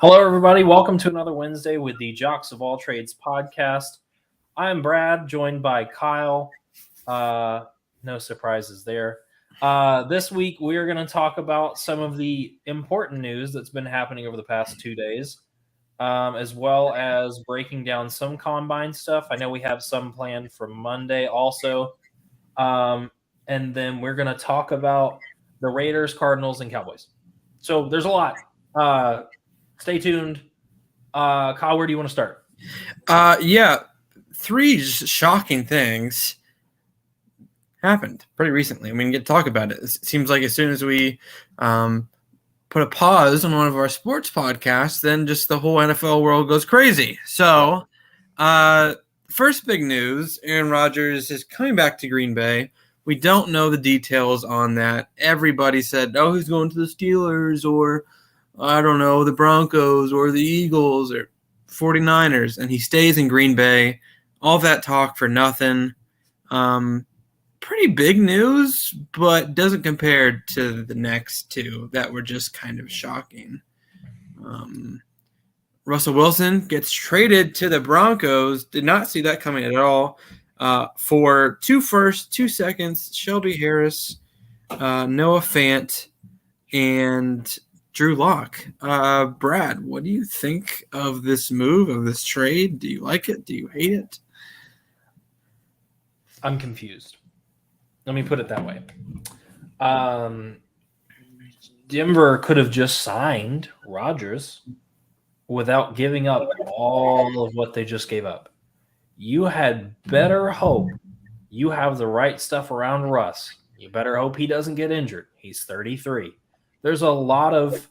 Hello, everybody. Welcome to another Wednesday with the Jocks of All Trades podcast. I'm Brad, joined by Kyle. No surprises there. This week, we are going to talk about some of the important news that's been happening over the past 2 days, as well as breaking down some combine stuff. I know we have some planned for Monday also. And then we're going to talk about the Raiders, Cardinals, and Cowboys. So there's a lot. Stay tuned. Kyle, where do you want to start? Three shocking things happened pretty recently. We can get to talk about it. It seems like as soon as we put a pause on one of our sports podcasts, then just the whole NFL world goes crazy. So first big news, Aaron Rodgers is coming back to Green Bay. We don't know the details on that. Everybody said, oh, he's going to the Steelers or I don't know, the Broncos or the Eagles or 49ers, and he stays in Green Bay. All that talk for nothing. Pretty big news, but doesn't compare to the next two that were just kind of shocking. Russell Wilson gets traded to the Broncos. Did not see that coming at all. For 2 firsts, 2 seconds, Shelby Harris, Noah Fant, and Drew Lock. Brad, what do you think of this move, of this trade? Do you like it? Do you hate it? I'm confused. Let me put it that way. Denver could have just signed Rodgers without giving up all of what they just gave up. You had better hope you have the right stuff around Russ. You better hope he doesn't get injured. He's 33. There's a lot of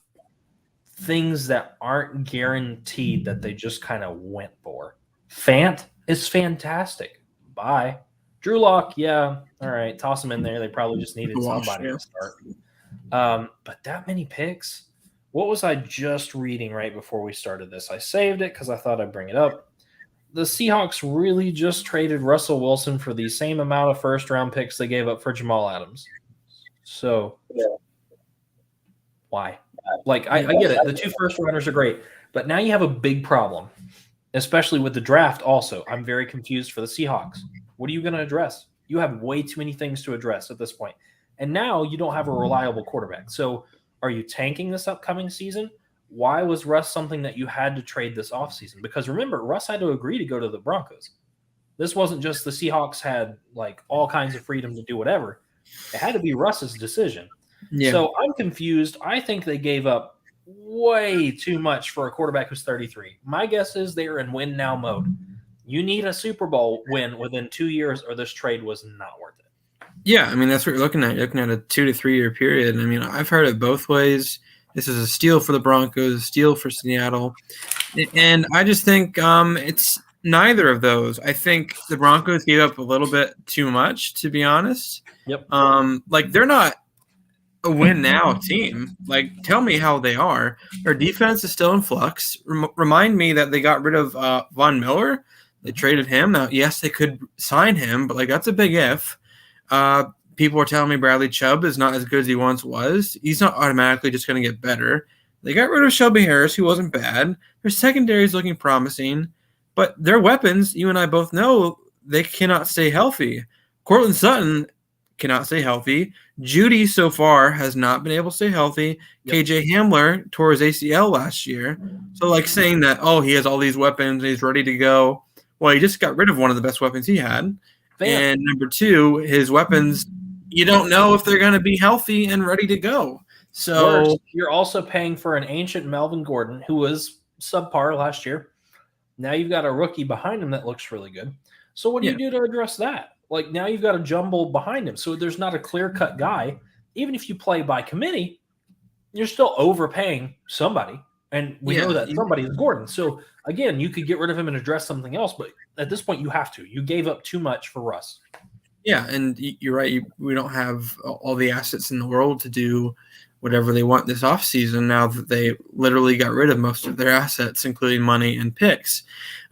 things that aren't guaranteed that they just kind of went for. Fant is fantastic. Bye. Drew Lock, yeah, all right, toss him in there. They probably just needed somebody to start. But that many picks? What was I just reading right before we started this? I saved it because I thought I'd bring it up. The Seahawks really just traded Russell Wilson for the same amount of first-round picks they gave up for Jamal Adams. So why? Like, I get it. The 2 first-rounders are great. But now you have a big problem, especially with the draft also. I'm very confused for the Seahawks. What are you going to address? You have way too many things to address at this point. And now you don't have a reliable quarterback. So are you tanking this upcoming season? Why was Russ something that you had to trade this offseason? Because remember, Russ had to agree to go to the Broncos. This wasn't just the Seahawks had like all kinds of freedom to do whatever. It had to be Russ's decision. Yeah. So I'm confused. I think they gave up way too much for a quarterback who's 33. My guess is they're in win now mode. You need a Super Bowl win within 2 years or this trade was not worth it. Yeah, I mean, that's what you're looking at. You're looking at a 2 to 3 year period. I mean, I've heard it both ways. This is a steal for the Broncos, a steal for Seattle. And I just think it's neither of those. I think the Broncos gave up a little bit too much, to be honest. Yep. They're not a win now team. Like, tell me how they are. Their defense is still in flux. Remind me that they got rid of Von Miller. They traded him. Now, yes, they could sign him, but like that's a big if. People are telling me Bradley Chubb is not as good as he once was. He's not automatically just going to get better. They got rid of Shelby Harris, who wasn't bad. Their secondary is looking promising, but their weapons, you and I both know, they cannot stay healthy. Cortland Sutton cannot stay healthy. Judy so far has not been able to stay healthy. Yep. KJ Hamler tore his ACL last year. So like saying that, oh, he has all these weapons and he's ready to go. Well, he just got rid of one of the best weapons he had. And number 2, his weapons, you don't know if they're going to be healthy and ready to go. So worse, you're also paying for an ancient Melvin Gordon who was subpar last year. Now you've got a rookie behind him that looks really good. So what do you do to address that? Like now you've got a jumble behind him. So there's not a clear-cut guy. Even if you play by committee, you're still overpaying somebody. And we know that somebody is Gordon. So, again, you could get rid of him and address something else. But at this point, you have to. You gave up too much for Russ. Yeah, and you're right. We don't have all the assets in the world to do whatever they want this offseason now that they literally got rid of most of their assets, including money and picks.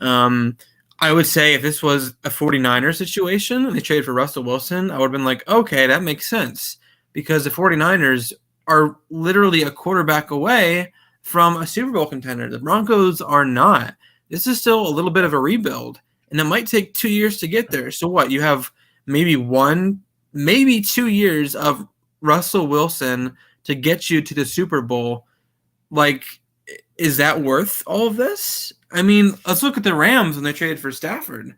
I would say if this was a 49er situation and they traded for Russell Wilson, I would have been like, okay, that makes sense. Because the 49ers are literally a quarterback away from a Super Bowl contender. The Broncos are not. This is still a little bit of a rebuild, and it might take 2 years to get there. So what? You have maybe 2 years of Russell Wilson to get you to the Super Bowl. Like, is that worth all of this? I mean, let's look at the Rams when they traded for Stafford.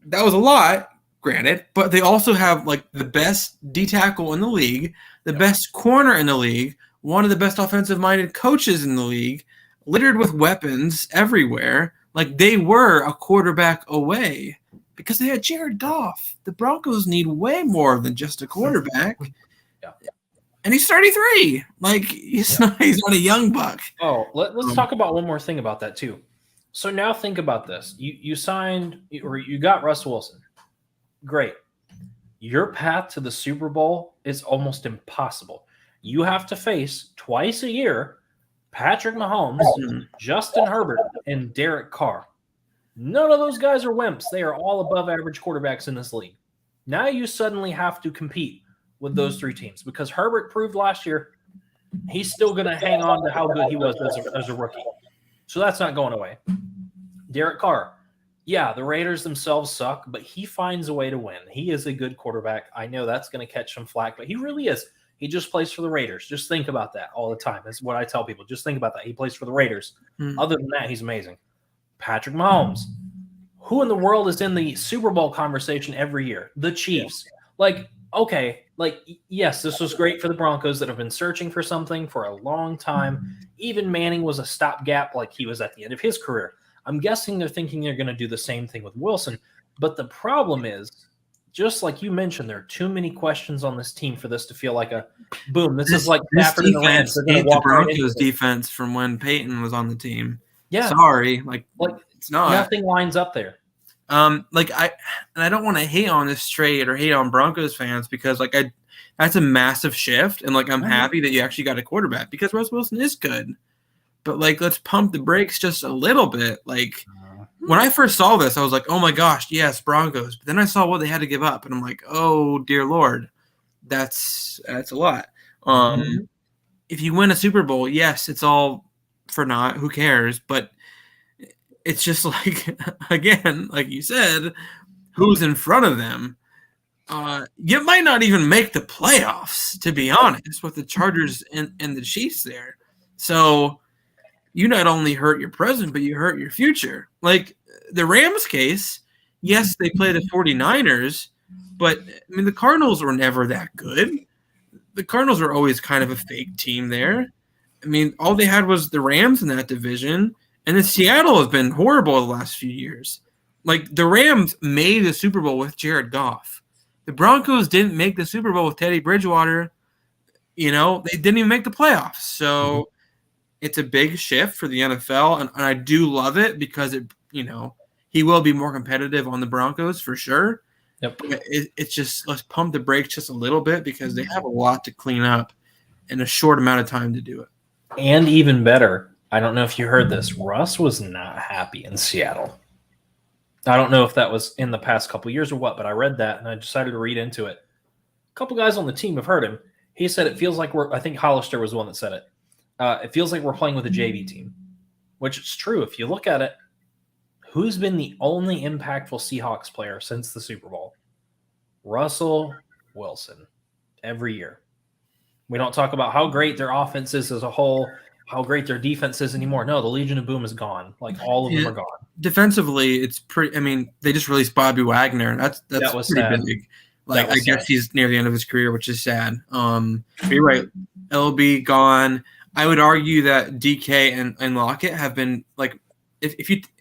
That was a lot, granted, but they also have like the best D tackle in the league, the best corner in the league, one of the best offensive-minded coaches in the league, littered with weapons everywhere. Like, they were a quarterback away because they had Jared Goff. The Broncos need way more than just a quarterback. Yeah. And he's 33. Like, he's not a young buck. Oh, let's talk about one more thing about that too. So now think about this. You signed or you got Russell Wilson. Great. Your path to the Super Bowl is almost impossible. You have to face twice a year Patrick Mahomes, Justin Herbert, and Derek Carr. None of those guys are wimps. They are all above average quarterbacks in this league. Now you suddenly have to compete with those three teams because Herbert proved last year he's still going to hang on to how good he was as a rookie. So that's not going away. Derek Carr, yeah, the Raiders themselves suck, but he finds a way to win. He is a good quarterback. I know that's going to catch some flack, but he really is. He just plays for the Raiders. Just think about that all the time. That's what I tell people. Just think about that. He plays for the Raiders. Other than that, he's amazing. Patrick Mahomes. Who in the world is in the Super Bowl conversation every year? The Chiefs. Like, okay, like, yes, this was great for the Broncos that have been searching for something for a long time. Even Manning was a stopgap like he was at the end of his career. I'm guessing they're thinking they're going to do the same thing with Wilson. But the problem is, just like you mentioned, there are too many questions on this team for this to feel like a boom. This is like Stafford and the Rams. The Broncos defense from when Peyton was on the team. Yeah, sorry, like it's not. Nothing lines up there. I don't want to hate on this trade or hate on Broncos fans because that's a massive shift, and like I'm happy that you actually got a quarterback because Russell Wilson is good. But like, let's pump the brakes just a little bit. Like, when I first saw this, I was like, oh my gosh, yes, Broncos. But then I saw what they had to give up, and I'm like, oh dear Lord, that's a lot. If you win a Super Bowl, yes, it's all for naught. Who cares? But it's just like, again, like you said, who's in front of them? You might not even make the playoffs, to be honest, with the Chargers and the Chiefs there. So you not only hurt your present, but you hurt your future. Like the Rams case, yes, they play the 49ers, but I mean, the Cardinals were never that good. The Cardinals were always kind of a fake team there. I mean, all they had was the Rams in that division, and then Seattle has been horrible the last few years. Like the Rams made the Super Bowl with Jared Goff. The Broncos didn't make the Super Bowl with Teddy Bridgewater. You know, they didn't even make the playoffs. So it's a big shift for the NFL, and I do love it because he will be more competitive on the Broncos for sure. Yep. It's just, let's pump the brakes just a little bit because they have a lot to clean up in a short amount of time to do it. And even better, I don't know if you heard this, Russ was not happy in Seattle. I don't know if that was in the past couple of years or what, but I read that and I decided to read into it. A couple guys on the team have heard him. He said it feels like I think Hollister was the one that said it. It feels like we're playing with a JV team, which is true. If you look at it, who's been the only impactful Seahawks player since the Super Bowl? Russell Wilson, every year. We don't talk about how great their offense is as a whole, how great their defense is anymore. No, the Legion of Boom is gone. Like all of them are gone. Defensively, it's pretty. I mean, they just released Bobby Wagner, and that was pretty sad. Big. Like I guess he's near the end of his career, which is sad. You're right. LB gone. I would argue that DK and Lockett have been like,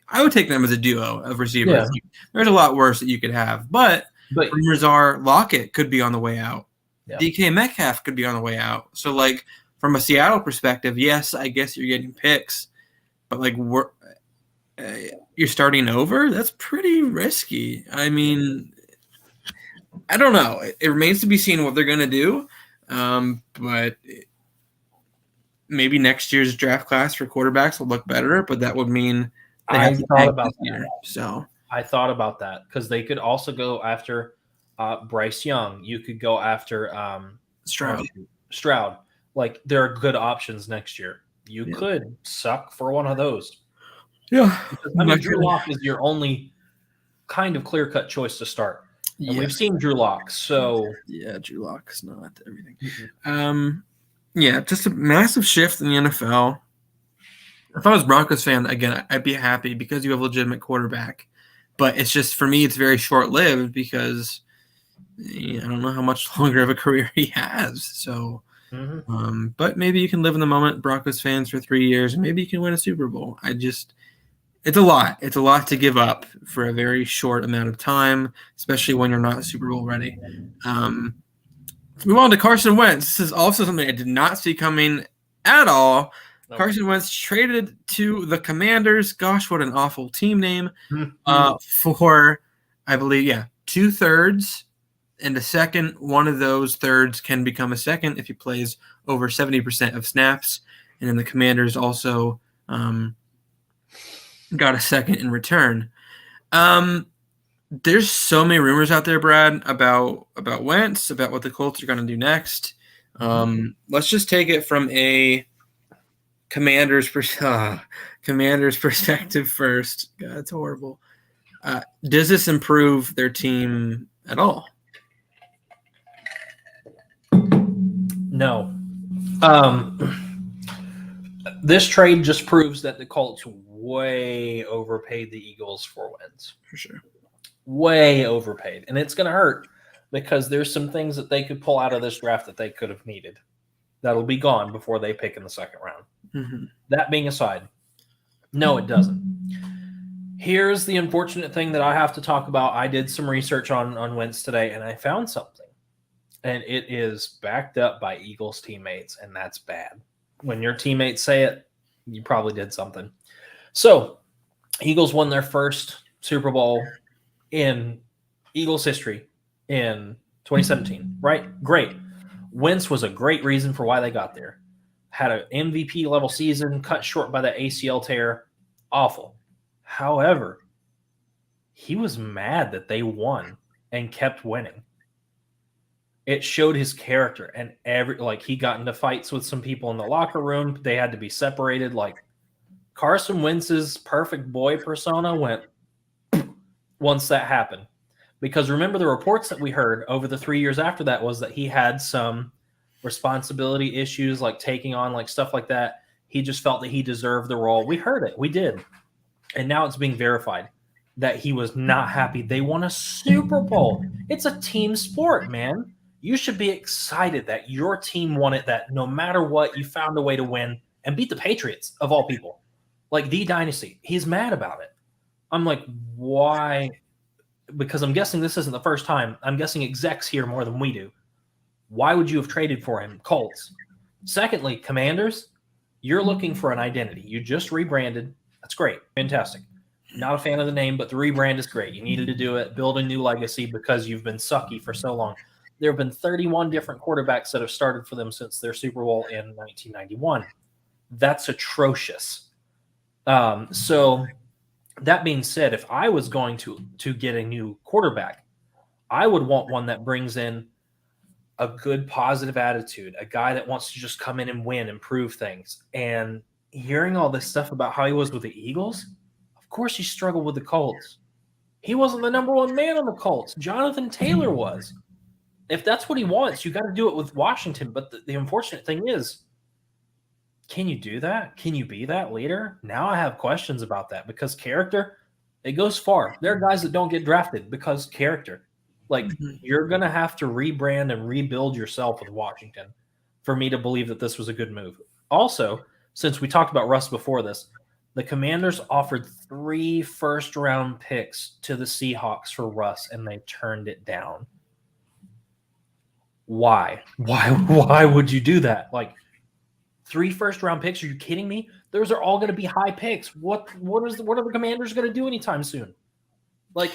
I would take them as a duo of receivers. Yeah. Like, there's a lot worse that you could have, but rumors are Lockett could be on the way out. Yeah. DK Metcalf could be on the way out. So like from a Seattle perspective, yes, I guess you're getting picks, but like you're starting over. That's pretty risky. I mean, I don't know. It remains to be seen what they're going to do, but. Maybe next year's draft class for quarterbacks will look better, but that would mean I thought about that. Year, so I thought about that because they could also go after Bryce Young. You could go after Stroud. Like there are good options next year. You could suck for one of those. Yeah. Because, I mean, Drew Lock is your only kind of clear-cut choice to start. And we've seen Drew Lock, so... Yeah, Drew Lock's not everything. Yeah, just a massive shift in the NFL. If I was Broncos fan, again, I'd be happy because you have a legitimate quarterback. But it's just, for me, it's very short-lived because I don't know how much longer of a career he has. So, but maybe you can live in the moment, Broncos fans, for 3 years, and maybe you can win a Super Bowl. It's a lot. It's a lot to give up for a very short amount of time, especially when you're not Super Bowl ready. Let's move on to Carson Wentz. This is also something I did not see coming at all. Nope. Carson Wentz traded to the Commanders. Gosh, what an awful team name. For, I believe, 2/3 and a second. One of those thirds can become a second if he plays over 70% of snaps. And then the Commanders also got a second in return. There's so many rumors out there, Brad, about Wentz, about what the Colts are going to do next. Let's just take it from a Commander's perspective first. God, that's horrible. Does this improve their team at all? No. This trade just proves that the Colts way overpaid the Eagles for Wentz. For sure. Way overpaid. And it's going to hurt because there's some things that they could pull out of this draft that they could have needed. That'll be gone before they pick in the second round. That being aside, no, it doesn't. Here's the unfortunate thing that I have to talk about. I did some research on Wentz today, and I found something. And it is backed up by Eagles teammates, and that's bad. When your teammates say it, you probably did something. So, Eagles won their first Super Bowl in Eagles history in 2017, right? Great. Wentz was a great reason for why they got there. Had an MVP level season, cut short by the ACL tear. Awful. However, he was mad that they won and kept winning. It showed his character, and he got into fights with some people in the locker room. They had to be separated. Like, Carson Wentz's perfect boy persona went once that happened. Because remember, the reports that we heard over the 3 years after that was that he had some responsibility issues, like taking on like stuff like that. He just felt that he deserved the role. We heard it. We did. And now it's being verified that he was not happy. They won a Super Bowl. It's a team sport, man. You should be excited that your team won it, that no matter what, you found a way to win and beat the Patriots, of all people. Like the dynasty. He's mad about it. I'm like, why? Because I'm guessing this isn't the first time. I'm guessing execs hear more than we do. Why would you have traded for him? Colts. Secondly, Commanders, you're looking for an identity. You just rebranded. That's great. Fantastic. Not a fan of the name, but the rebrand is great. You needed to do it, build a new legacy because you've been sucky for so long. There have been 31 different quarterbacks that have started for them since their Super Bowl in 1991. That's atrocious. So that being said, if I was going to get a new quarterback, I would want one that brings in a good positive attitude, a guy that wants to just come in and win, improve things. And hearing all this stuff about how he was with the Eagles, of course he struggled with the Colts. He wasn't the number one man on the Colts. Jonathan Taylor was. If that's what he wants, you got to do it with Washington. But the unfortunate thing is, can you do that? Can you be that leader? Now I have questions about that because character, it goes far. There are guys that don't get drafted because character. Like, you're going to have to rebrand and rebuild yourself with Washington for me to believe that this was a good move. Also, since we talked about Russ before this, the Commanders offered 3 first-round picks to the Seahawks for Russ, and they turned it down. Why? Why would you do that? Like, 3 first-round picks? Are you kidding me? Those are all going to be high picks. What are the Commanders going to do anytime soon? Like,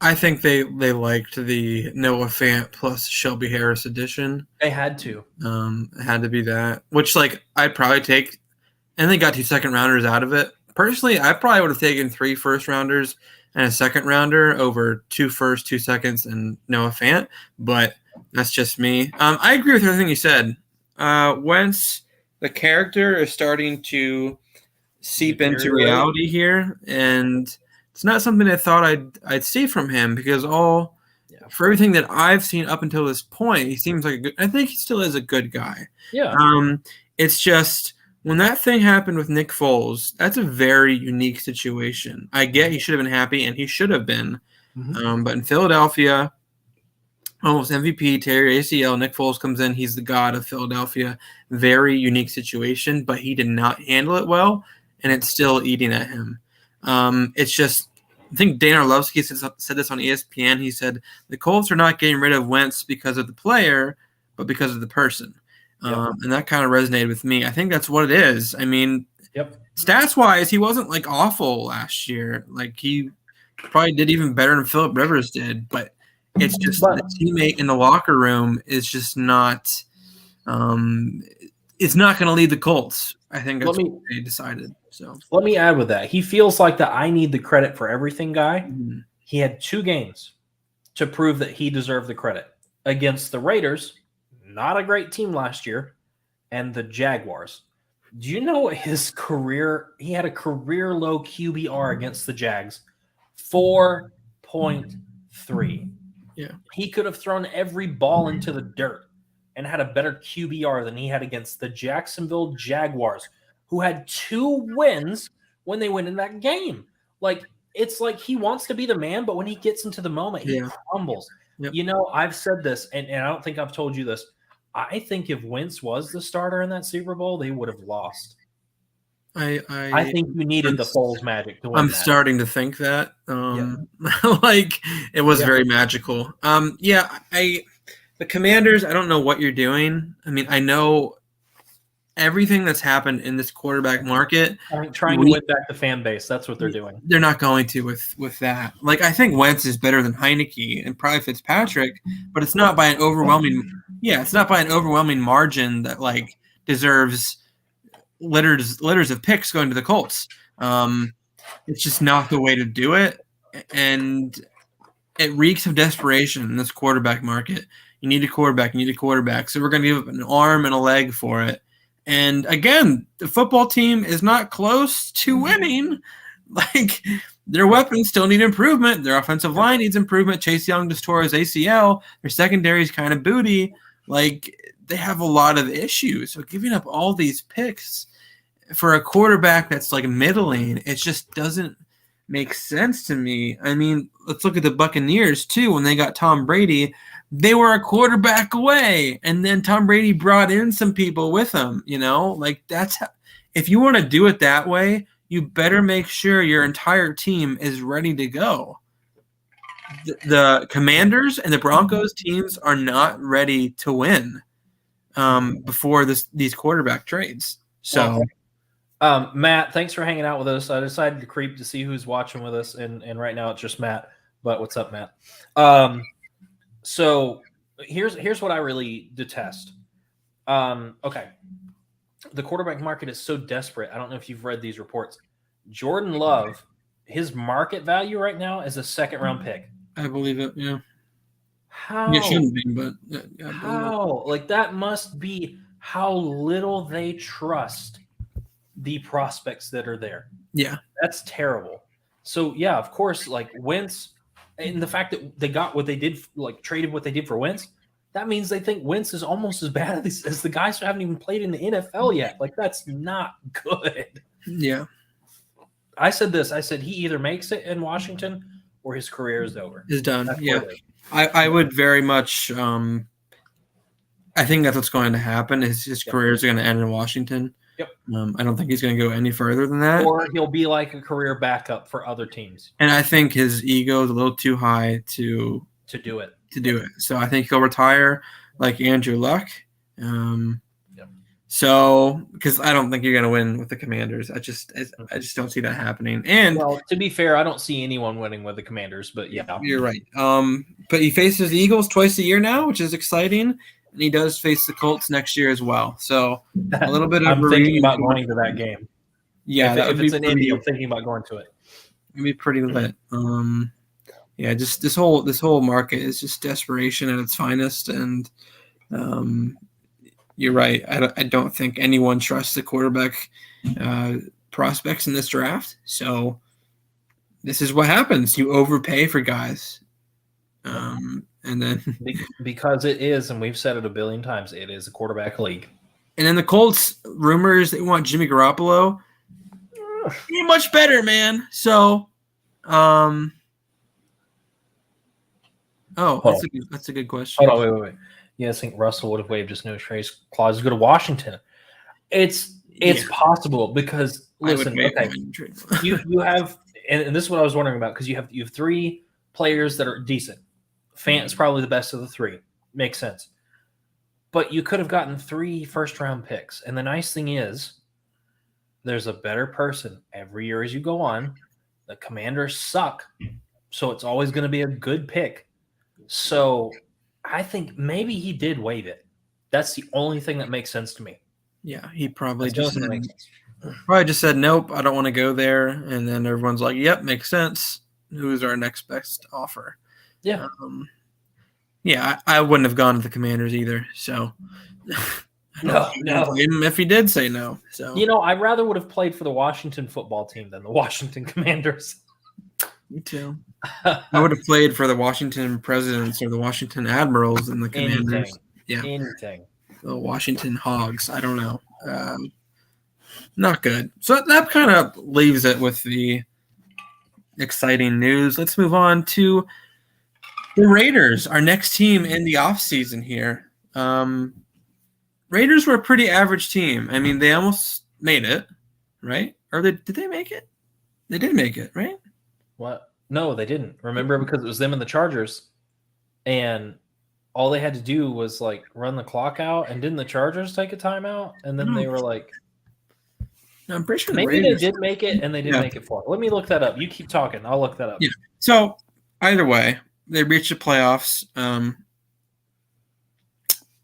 I think they liked the Noah Fant plus Shelby Harris edition. They had to. It had to be that. Which, like, I'd probably take, and they got 2 second-rounders out of it. Personally, I probably would have taken 3 first-rounders and a second-rounder over 2 firsts, 2 seconds, and Noah Fant. But that's just me. I agree with everything you said. Wentz the character is starting to seep into Deteriorate. reality here, and it's not something I thought I'd see from him because for everything that I've seen up until this point, he seems like I think he still is a good guy. Yeah. It's just when that thing happened with Nick Foles, that's a very unique situation. I get he should have been happy, and he should have been. But in Philadelphia, almost MVP, Terry ACL, Nick Foles comes in. He's the god of Philadelphia. Very unique situation, but he did not handle it well, and it's still eating at him. It's just, I think Dan Orlovsky said this on ESPN. He said, the Colts are not getting rid of Wentz because of the player, but because of the person. And that kind of resonated with me. I think that's what it is. I mean, stats-wise, he wasn't like awful last year. Like he probably did even better than Phillip Rivers did, but it's just the teammate in the locker room is just not it's not going to lead the Colts. I think that's what they decided. So let me add with that. He feels like the I need the credit for everything guy. He had 2 games to prove that he deserved the credit against the Raiders, not a great team last year, and the Jaguars. Do you know his career? He had a career low QBR against the Jags, 4.3. Yeah. He could have thrown every ball into the dirt and had a better QBR than he had against the Jacksonville Jaguars, who had 2 wins when they went in that game. Like, it's like he wants to be the man, but when he gets into the moment, he crumbles. Yep. You know, I've said this, and I don't think I've told you this. I think if Wentz was the starter in that Super Bowl, they would have lost. I think you needed the Foles magic to win. I'm starting to think that. Like it was very magical. The Commanders, I don't know what you're doing. I mean, I know everything that's happened in this quarterback market. Trying to win back the fan base. That's what they're doing. They're not going to with that. Like, I think Wentz is better than Heineke and probably Fitzpatrick, but it's not by an overwhelming margin that like deserves litters of picks going to the Colts. It's just not the way to do it, and it reeks of desperation in this quarterback market. You need a quarterback. So we're going to give up an arm and a leg for it. And again, the football team is not close to winning. Like, their weapons still need improvement. Their offensive line needs improvement. Chase Young just tore his ACL. Their secondary is kind of booty. Like, they have a lot of issues. So giving up all these picks for a quarterback that's like middling, it just doesn't make sense to me. I mean, let's look at the Buccaneers too. When they got Tom Brady, they were a quarterback away, and then Tom Brady brought in some people with him. You know, like that's how, if you want to do it that way, you better make sure your entire team is ready to go. The Commanders and the Broncos teams are not ready to win before these quarterback trades. So. Matt, thanks for hanging out with us. I decided to creep to see who's watching with us, and right now it's just Matt. But what's up, Matt? So here's what I really detest. Okay, the quarterback market is so desperate. I don't know if you've read these reports. Jordan Love, his market value right now is a 2nd-round pick. I believe it. Yeah. How? It shouldn't be, but how? Like, that must be how little they trust the prospects that are there. Yeah. That's terrible. So, yeah, of course, like Wentz, and the fact that they got what they did, like traded what they did for Wentz, that means they think Wentz is almost as bad as the guys who haven't even played in the NFL yet. Like, that's not good. Yeah. I said this. I said he either makes it in Washington or his career is over. Is done. Yeah. I would very much I think that's what's going to happen. His career is going to end in Washington. Yep. I don't think he's going to go any further than that. Or he'll be like a career backup for other teams. And I think his ego is a little too high to do it. So I think he'll retire like Andrew Luck. So, because I don't think you're going to win with the Commanders. I just don't see that happening. And well, to be fair, I don't see anyone winning with the Commanders, but yeah. You're right. But he faces the Eagles twice a year now, which is exciting. And he does face the Colts next year as well. So a little bit of I'm thinking about going to that game. Yeah, if it's in Indy, I'm thinking about going to it. It'd be pretty lit. Yeah, just this whole market is just desperation at its finest, and you're right. I don't think anyone trusts the quarterback prospects in this draft. So this is what happens. You overpay for guys. And then because it is, and we've said it a billion times, it is a quarterback league. And then the Colts rumors they want Jimmy Garoppolo. Be much better, man. So, that's a good question. Hold on, wait. You guys think Russell would have waived his no trade clause to go to Washington? It's possible because listen, okay, you have, and this is what I was wondering about because you have 3 players that are decent. Fant's probably the best of the 3. Makes sense. But you could have gotten 3 first-round picks. And the nice thing is there's a better person every year as you go on. The Commanders suck, so it's always going to be a good pick. So I think maybe he did waive it. That's the only thing that makes sense to me. Yeah, he probably just said, nope, I don't want to go there. And then everyone's like, yep, makes sense. Who's our next best offer? Yeah. I wouldn't have gone to the Commanders either. So no. Even if he did say no. So I rather would have played for the Washington football team than the Washington Commanders. Me too. I would have played for the Washington Presidents or the Washington Admirals and the Commanders. Anything. The Washington Hogs. I don't know. Not good. So that kind of leaves it with the exciting news. Let's move on to the Raiders, our next team in the offseason here. Raiders were a pretty average team. I mean, they almost made it, right? Or did they make it? They did make it, right? What? No, they didn't. Remember, because it was them and the Chargers, and all they had to do was like run the clock out. And didn't the Chargers take a timeout? And then they were like, I'm pretty sure maybe they did make it, and they did make it far. Let me look that up. You keep talking. I'll look that up. Yeah. So either way, they reached the playoffs.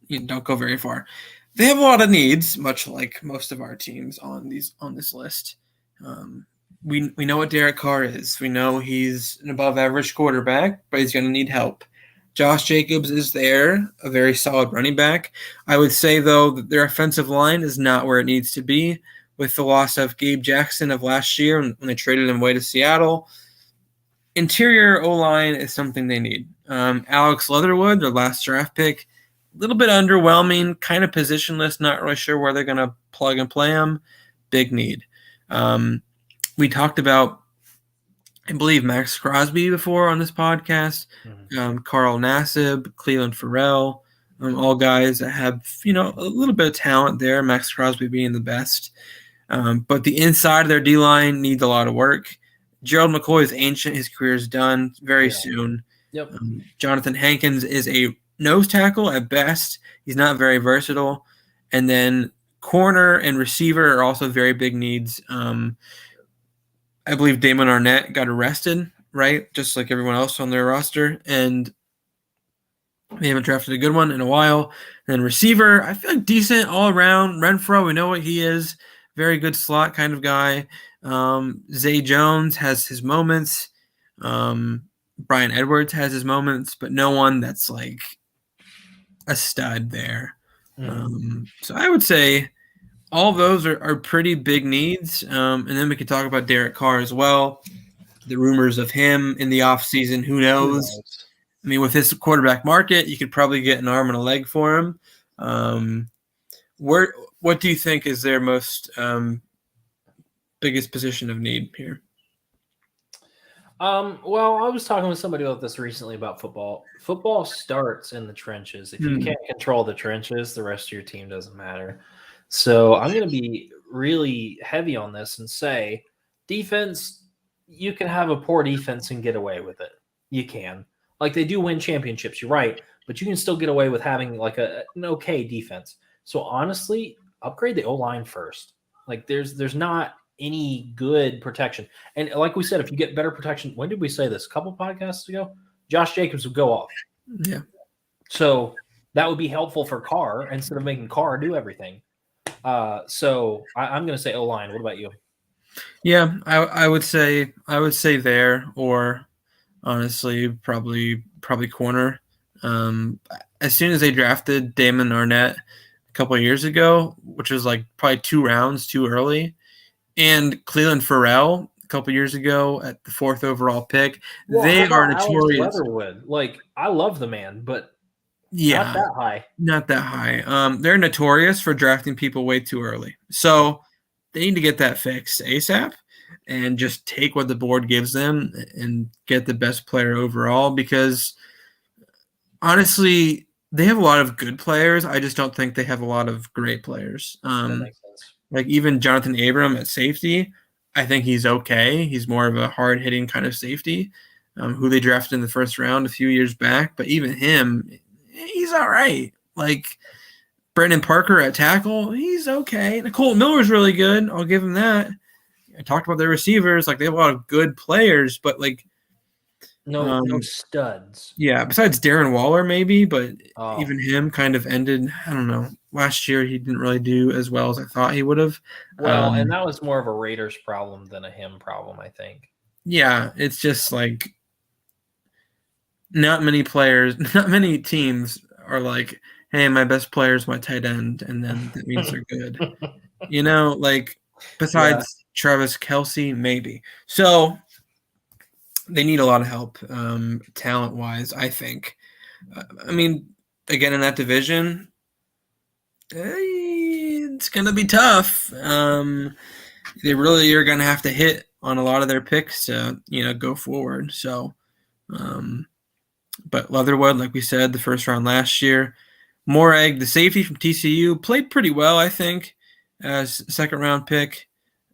You don't go very far. They have a lot of needs, much like most of our teams on this list. We know what Derek Carr is. We know he's an above-average quarterback, but he's going to need help. Josh Jacobs is there, a very solid running back. I would say, though, that their offensive line is not where it needs to be with the loss of Gabe Jackson of last year when they traded him away to Seattle. Interior O-line is something they need. Alex Leatherwood, their last draft pick, a little bit underwhelming, kind of positionless, not really sure where they're going to plug and play him. Big need. We talked about, I believe, Max Crosby before on this podcast, Carl Nassib, Cleveland Farrell, all guys that have, a little bit of talent there, Max Crosby being the best. But the inside of their D-line needs a lot of work. Gerald McCoy is ancient. His career is done very soon. Yep. Jonathan Hankins is a nose tackle at best. He's not very versatile. And then corner and receiver are also very big needs. I believe Damon Arnett got arrested, right? Just like everyone else on their roster. And they haven't drafted a good one in a while. And then receiver, I feel like decent all around. Renfro, we know what he is. Very good slot kind of guy. Zay Jones has his moments. Brian Edwards has his moments, but no one that's like a stud there. So I would say all of those are pretty big needs. And then we could talk about Derek Carr as well. The rumors of him in the offseason, who knows? I mean, with this quarterback market, you could probably get an arm and a leg for him. What do you think is their most biggest position of need here? Well, I was talking with somebody about this recently about football. Football starts in the trenches. If you can't control the trenches, the rest of your team doesn't matter. So I'm going to be really heavy on this and say defense, you can have a poor defense and get away with it. You can. Like, they do win championships, you're right, but you can still get away with having like an okay defense. So honestly, upgrade the O-line first. Like, there's not any good protection. And like we said, if you get better protection, when did we say this? A couple podcasts ago? Josh Jacobs would go off. Yeah. So that would be helpful for Carr instead of making Carr do everything. So I'm going to say O-line. What about you? Yeah, I would say there, or honestly, probably corner. As soon as they drafted Damon Arnett, couple of years ago, which was like probably 2 rounds too early, and Cleveland Farrell a couple of years ago at the 4th overall pick. Well, They how are about Alex notorious. Leatherwood? Like, I love the man, but not Yeah, that high. not that high. They're notorious for drafting people way too early. So they need to get that fixed ASAP and just take what the board gives them and get the best player overall, because honestly, they have a lot of good players. I just don't think they have a lot of great players. That makes sense. Like even Jonathan Abram at safety, I think he's okay. He's more of a hard hitting kind of safety, who they drafted in the first round a few years back. But even him, he's all right. Like Brandon Parker at tackle, he's okay. Nicole Miller's really good. I'll give him that. I talked about their receivers. Like they have a lot of good players, but like No studs. yeah, besides Darren Waller maybe, but Oh. even him kind of ended. I don't know. Last year he didn't really do as well as I thought he would have. Well, and that was more of a Raiders problem than a him problem, I think. Yeah, it's just like not many teams are like, hey, my best player is my tight end, and then that means they're good. Like besides Travis Kelce, maybe. So they need a lot of help, talent-wise, I think. I mean, again, in that division, it's going to be tough. They really are going to have to hit on a lot of their picks to, go forward. So, but Leatherwood, like we said, the first round last year. Morag, the safety from TCU, played pretty well, I think, as a second-round pick.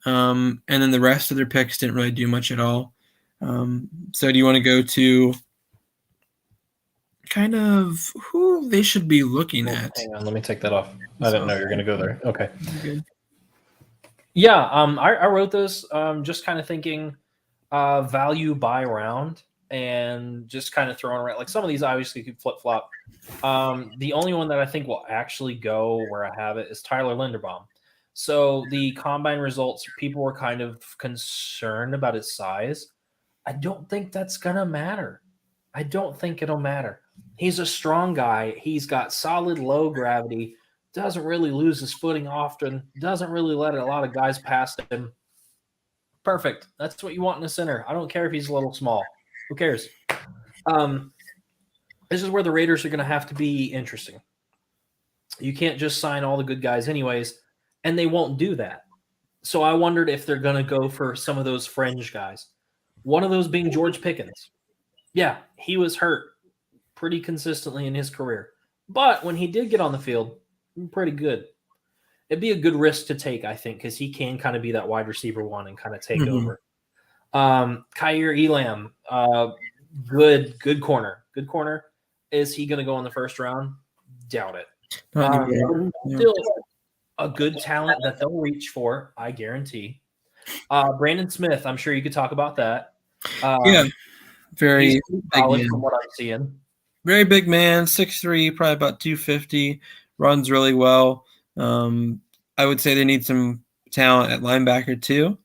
And then the rest of their picks didn't really do much at all. So do you want to go to kind of who they should be looking at? Hang on, let me take that off. I didn't know you were going to go there. Okay. Good. Yeah, I wrote this just kind of thinking value by round and just kind of throwing around. Like some of these obviously could flip-flop. The only one that I think will actually go where I have it is Tyler Linderbaum. So the combine results, people were kind of concerned about his size. I don't think that's going to matter. I don't think it'll matter. He's a strong guy. He's got solid low gravity, doesn't really lose his footing often, doesn't really let a lot of guys past him. Perfect. That's what you want in a center. I don't care if he's a little small. Who cares? This is where the Raiders are going to have to be interesting. You can't just sign all the good guys anyways, and they won't do that. So I wondered if they're going to go for some of those fringe guys. One of those being George Pickens. Yeah, he was hurt pretty consistently in his career. But when he did get on the field, pretty good. It'd be a good risk to take, I think, because he can kind of be that wide receiver one and kind of take over. Kyer Elam, good corner. Good corner. Is he going to go in the first round? Doubt it. Still a good talent that they'll reach for, I guarantee. Brandon Smith, I'm sure you could talk about that. Very solid from what I'm seeing. Very big man, 6'3", probably about 250, runs really well. I would say they need some talent at linebacker too.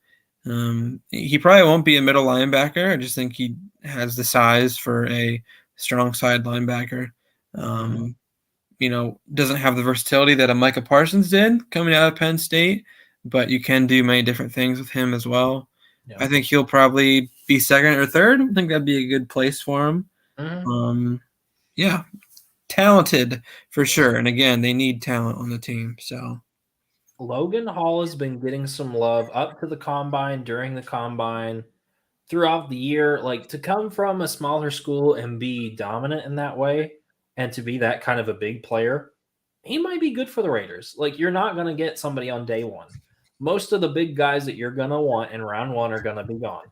He probably won't be a middle linebacker. I just think he has the size for a strong side linebacker. Doesn't have the versatility that a Micah Parsons did coming out of Penn State, but you can do many different things with him as well. Yeah. I think he'll probably be second or third. I think that'd be a good place for him. Talented for sure. And again, they need talent on the team. So Logan Hall has been getting some love up to the combine, during the combine, throughout the year. Like, to come from a smaller school and be dominant in that way and to be that kind of a big player, he might be good for the Raiders. Like, you're not going to get somebody on day one. Most of the big guys that you're going to want in round one are going to be gone.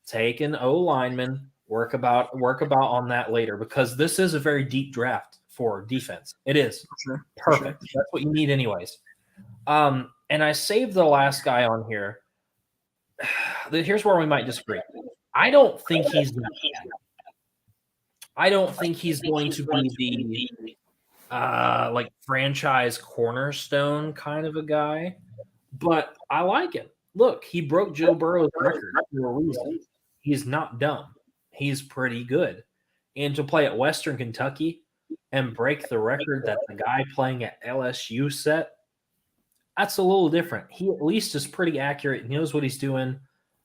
Take an O-lineman, work about on that later, because this is a very deep draft for defense. It is. Sure. Perfect. That's what you need anyways. And I saved the last guy on here. Here's where we might disagree. I don't think he's going to be the like franchise cornerstone kind of a guy, but I like him. Look, he broke Joe Burrow's record for a reason. He's not dumb. He's pretty good. And to play at Western Kentucky, and break the record that the guy playing at LSU set, that's a little different. He at least is pretty accurate. He knows what he's doing.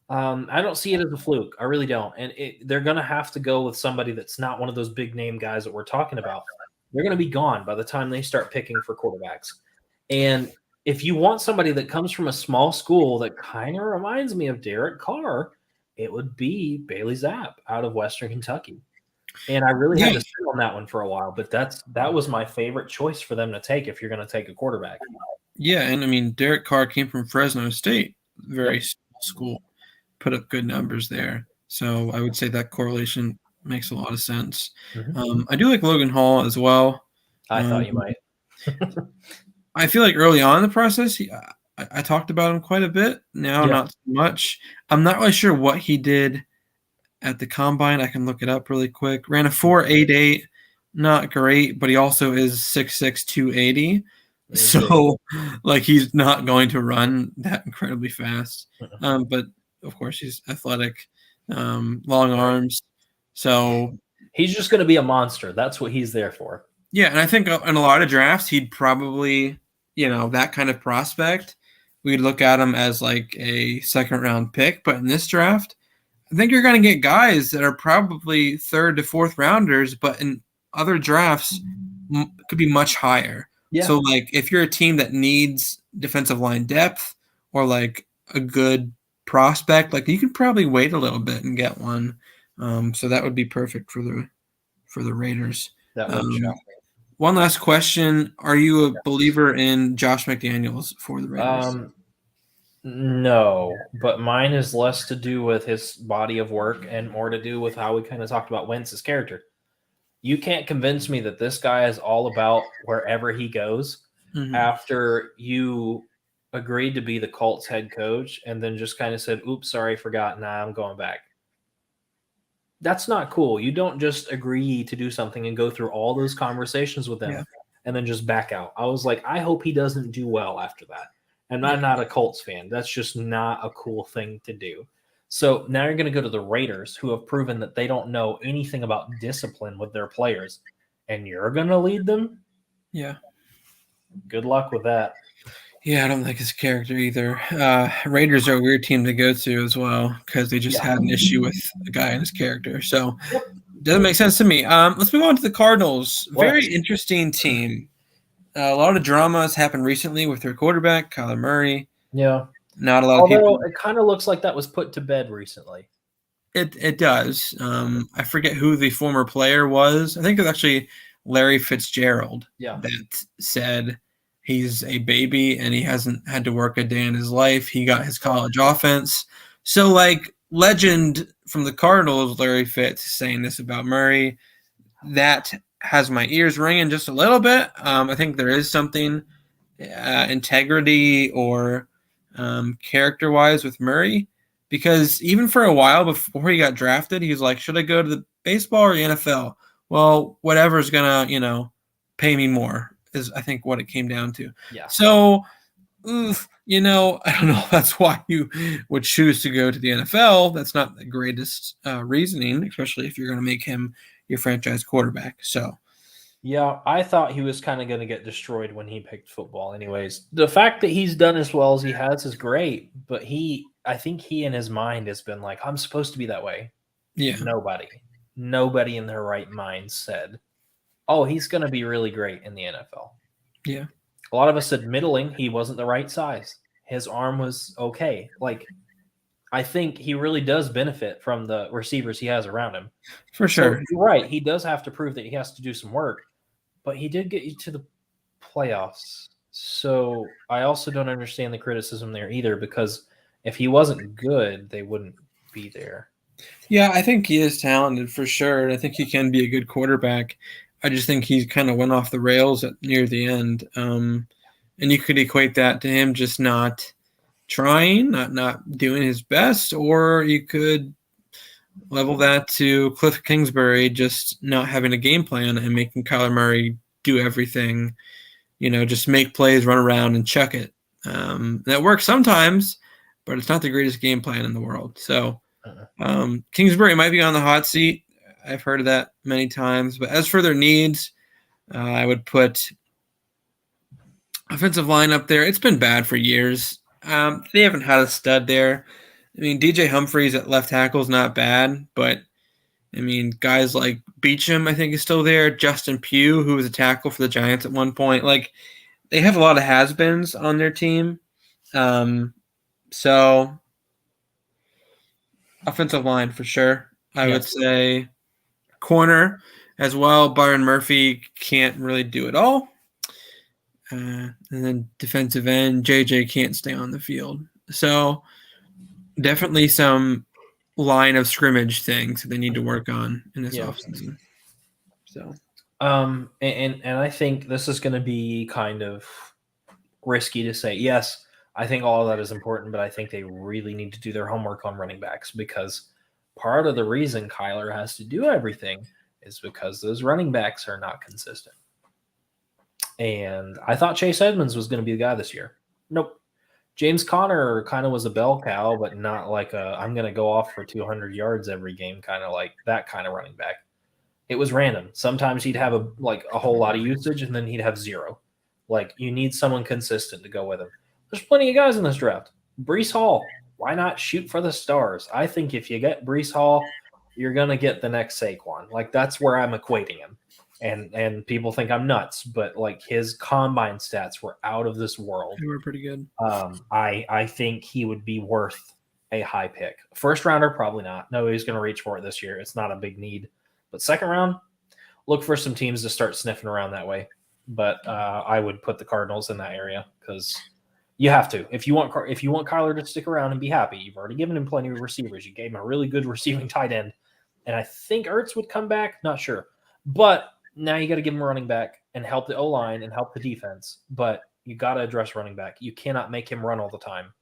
I don't see it as a fluke. I really don't. And they're going to have to go with somebody that's not one of those big name guys that we're talking about. They're going to be gone by the time they start picking for quarterbacks. And if you want somebody that comes from a small school that kind of reminds me of Derek Carr, it would be Bailey Zapp out of Western Kentucky. And I really had to sit on that one for a while, but that was my favorite choice for them to take if you're going to take a quarterback. Yeah, and I mean, Derek Carr came from Fresno State, very small school, put up good numbers there. So I would say that correlation makes a lot of sense. Mm-hmm. I do like Logan Hall as well. I thought you might. I feel like early on in the process, I talked about him quite a bit. Now, not so much. I'm not really sure what he did at the combine. I can look it up really quick. Ran a 4.88, not great, but he also is 6'6", 280. So, like, he's not going to run that incredibly fast. But, of course, he's athletic, long arms. So he's just going to be a monster. That's what he's there for. Yeah, and I think in a lot of drafts, he'd probably, that kind of prospect, we'd look at him as like a second-round pick. But in this draft, I think you're going to get guys that are probably third to fourth rounders, but in other drafts could be much higher. Yeah. So, like, if you're a team that needs defensive line depth or, like, a good prospect, like, you could probably wait a little bit and get one. So that would be perfect for the Raiders. That would one last question. Are you a believer in Josh McDaniels for the Raiders? No, but mine is less to do with his body of work and more to do with how we kind of talked about Wentz's character. You can't convince me that this guy is all about wherever he goes after you agreed to be the Colts head coach and then just kind of said, oops, sorry, forgot. Nah, I'm going back. That's not cool. You don't just agree to do something and go through all those conversations with them and then just back out. I was like, I hope he doesn't do well after that. And I'm not a Colts fan. That's just not a cool thing to do. So now you're going to go to the Raiders, who have proven that they don't know anything about discipline with their players, and you're going to lead them? Yeah. Good luck with that. Yeah, I don't like his character either. Raiders are a weird team to go to as well because they just had an issue with the guy and his character. So doesn't make sense to me. Let's move on to the Cardinals. Very interesting team. A lot of drama has happened recently with their quarterback, Kyler Murray. Yeah. Not a lot of people. It kind of looks like that was put to bed recently. It does. I forget who the former player was. I think it was actually Larry Fitzgerald that said he's a baby and he hasn't had to work a day in his life. He got his college offense. So, like, legend from the Cardinals, Larry Fitz, saying this about Murray, that has my ears ringing just a little bit. I think there is something integrity or character-wise with Murray, because even for a while before he got drafted, he was like, should I go to the baseball or the NFL? Well, whatever's going to, pay me more is, I think, what it came down to. Yeah. So, I don't know if that's why you would choose to go to the NFL. That's not the greatest reasoning, especially if you're going to make him your franchise quarterback. So, yeah, I thought he was kind of going to get destroyed when he picked football anyways. The fact that he's done as well as he has is great, but I think he in his mind has been like, I'm supposed to be that way. Yeah. Nobody in their right mind said, oh, he's going to be really great in the NFL. Yeah. A lot of us said middling. He wasn't the right size. His arm was okay. Like, I think he really does benefit from the receivers he has around him. For sure. So, you're right. He does have to prove that he has to do some work, but he did get you to the playoffs. So I also don't understand the criticism there either, because if he wasn't good, they wouldn't be there. Yeah, I think he is talented for sure. And I think he can be a good quarterback. I just think he kind of went off the rails near the end. And you could equate that to him just not trying, not doing his best, or you could level that to Cliff Kingsbury just not having a game plan and making Kyler Murray do everything, just make plays, run around, and chuck it. That works sometimes, but it's not the greatest game plan in the world. So Kingsbury might be on the hot seat. I've heard of that many times. But as for their needs, I would put offensive line up there. It's been bad for years. They haven't had a stud there. I mean, DJ Humphries at left tackle is not bad, but I mean, guys like Beecham, I think, is still there. Justin Pugh, who was a tackle for the Giants at one point. Like, they have a lot of has-beens on their team. So, offensive line for sure. I would say corner as well. Byron Murphy can't really do it all. And then defensive end, JJ can't stay on the field. So, definitely some line of scrimmage things that they need to work on in this offseason. So, and I think this is going to be kind of risky to say. Yes, I think all of that is important, but I think they really need to do their homework on running backs, because part of the reason Kyler has to do everything is because those running backs are not consistent. And I thought Chase Edmonds was going to be the guy this year. Nope. James Conner kind of was a bell cow, but not like I'm going to go off for 200 yards every game, kind of like that kind of running back. It was random. Sometimes he'd have a whole lot of usage, and then he'd have zero. Like, you need someone consistent to go with him. There's plenty of guys in this draft. Breece Hall, why not shoot for the stars? I think if you get Breece Hall, you're going to get the next Saquon. Like, that's where I'm equating him. And people think I'm nuts, but like, his combine stats were out of this world. They were pretty good. I think he would be worth a high pick. First rounder, probably not. Nobody's going to reach for it this year. It's not a big need. But second round, look for some teams to start sniffing around that way. But I would put the Cardinals in that area, because you have to. If you want Kyler to stick around and be happy, you've already given him plenty of receivers. You gave him a really good receiving tight end, and I think Ertz would come back. Not sure, but now you got to give him a running back and help the O-line and help the defense. But you got to address running back. You cannot make him run all the time,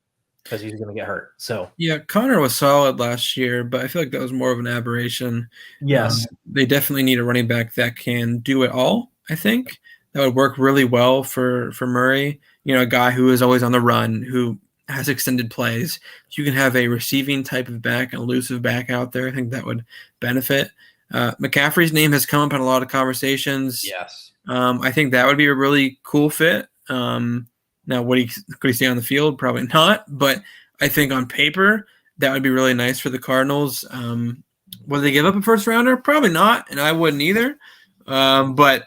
because he's going to get hurt. So yeah, Connor was solid last year, but I feel like that was more of an aberration. Yes, they definitely need a running back that can do it all. I think that would work really well for Murray. You know, a guy who is always on the run, who has extended plays. You can have a receiving type of back, an elusive back out there. I think that would benefit. McCaffrey's name has come up in a lot of conversations. Yes. I think that would be a really cool fit. Now, could he stay on the field? Probably not. But I think on paper, that would be really nice for the Cardinals. Would they give up a first rounder? Probably not, and I wouldn't either. But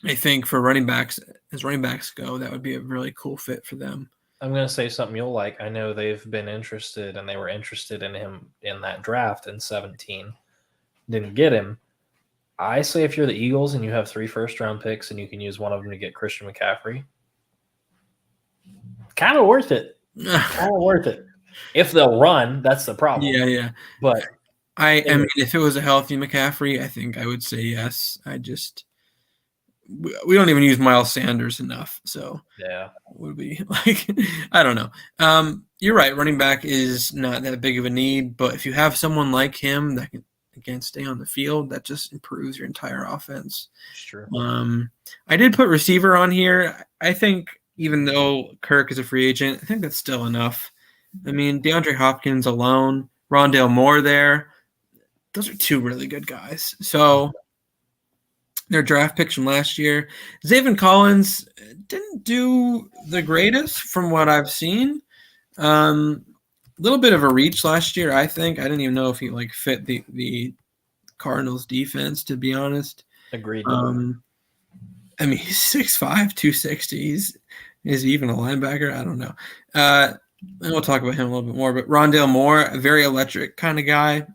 I think for running backs, as running backs go, that would be a really cool fit for them. I'm going to say something you'll like. I know they've been interested, and they were interested in him in that draft in 17. Didn't get him. I say if you're the Eagles and you have 3 first-round picks and you can use one of them to get Christian McCaffrey, kind of worth it. Kind of worth it. If they'll run, that's the problem. Yeah. But I mean, if it was a healthy McCaffrey, I think I would say yes. We don't even use Miles Sanders enough, so yeah, would we like? I don't know. You're right. Running back is not that big of a need, but if you have someone like him that can again stay on the field, that just improves your entire offense. That's true. I did put receiver on here. I think even though Kirk is a free agent, I think that's still enough. I mean, DeAndre Hopkins alone, Rondale Moore there. Those are 2 really good guys. So their draft picks from last year. Zaven Collins didn't do the greatest from what I've seen. Little bit of a reach last year, I think. I didn't even know if he fit the Cardinals defense, to be honest. Agreed. I mean, he's 6'5", 260. Is he even a linebacker? I don't know. And we'll talk about him a little bit more. But Rondale Moore, a very electric kind of guy.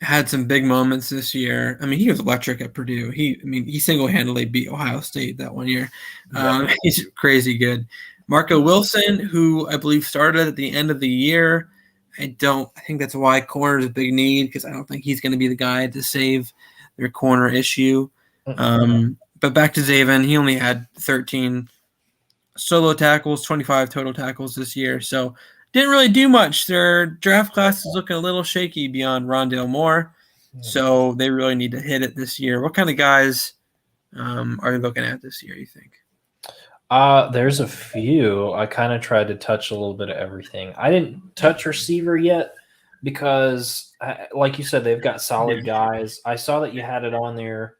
Had some big moments this year. I mean, he was electric at Purdue. He single-handedly beat Ohio State that one year. He's crazy good. Marco Wilson, who I believe started at the end of the year. I think that's why corner is a big need, because I don't think he's going to be the guy to save their corner issue. But back to Zaven, he only had 13 solo tackles, 25 total tackles this year. So didn't really do much. Their draft class is looking a little shaky beyond Rondale Moore. So they really need to hit it this year. What kind of guys are you looking at this year, you think? There's a few. I kind of tried to touch a little bit of everything. I didn't touch receiver yet, because, like you said, they've got solid guys. I saw that you had it on there.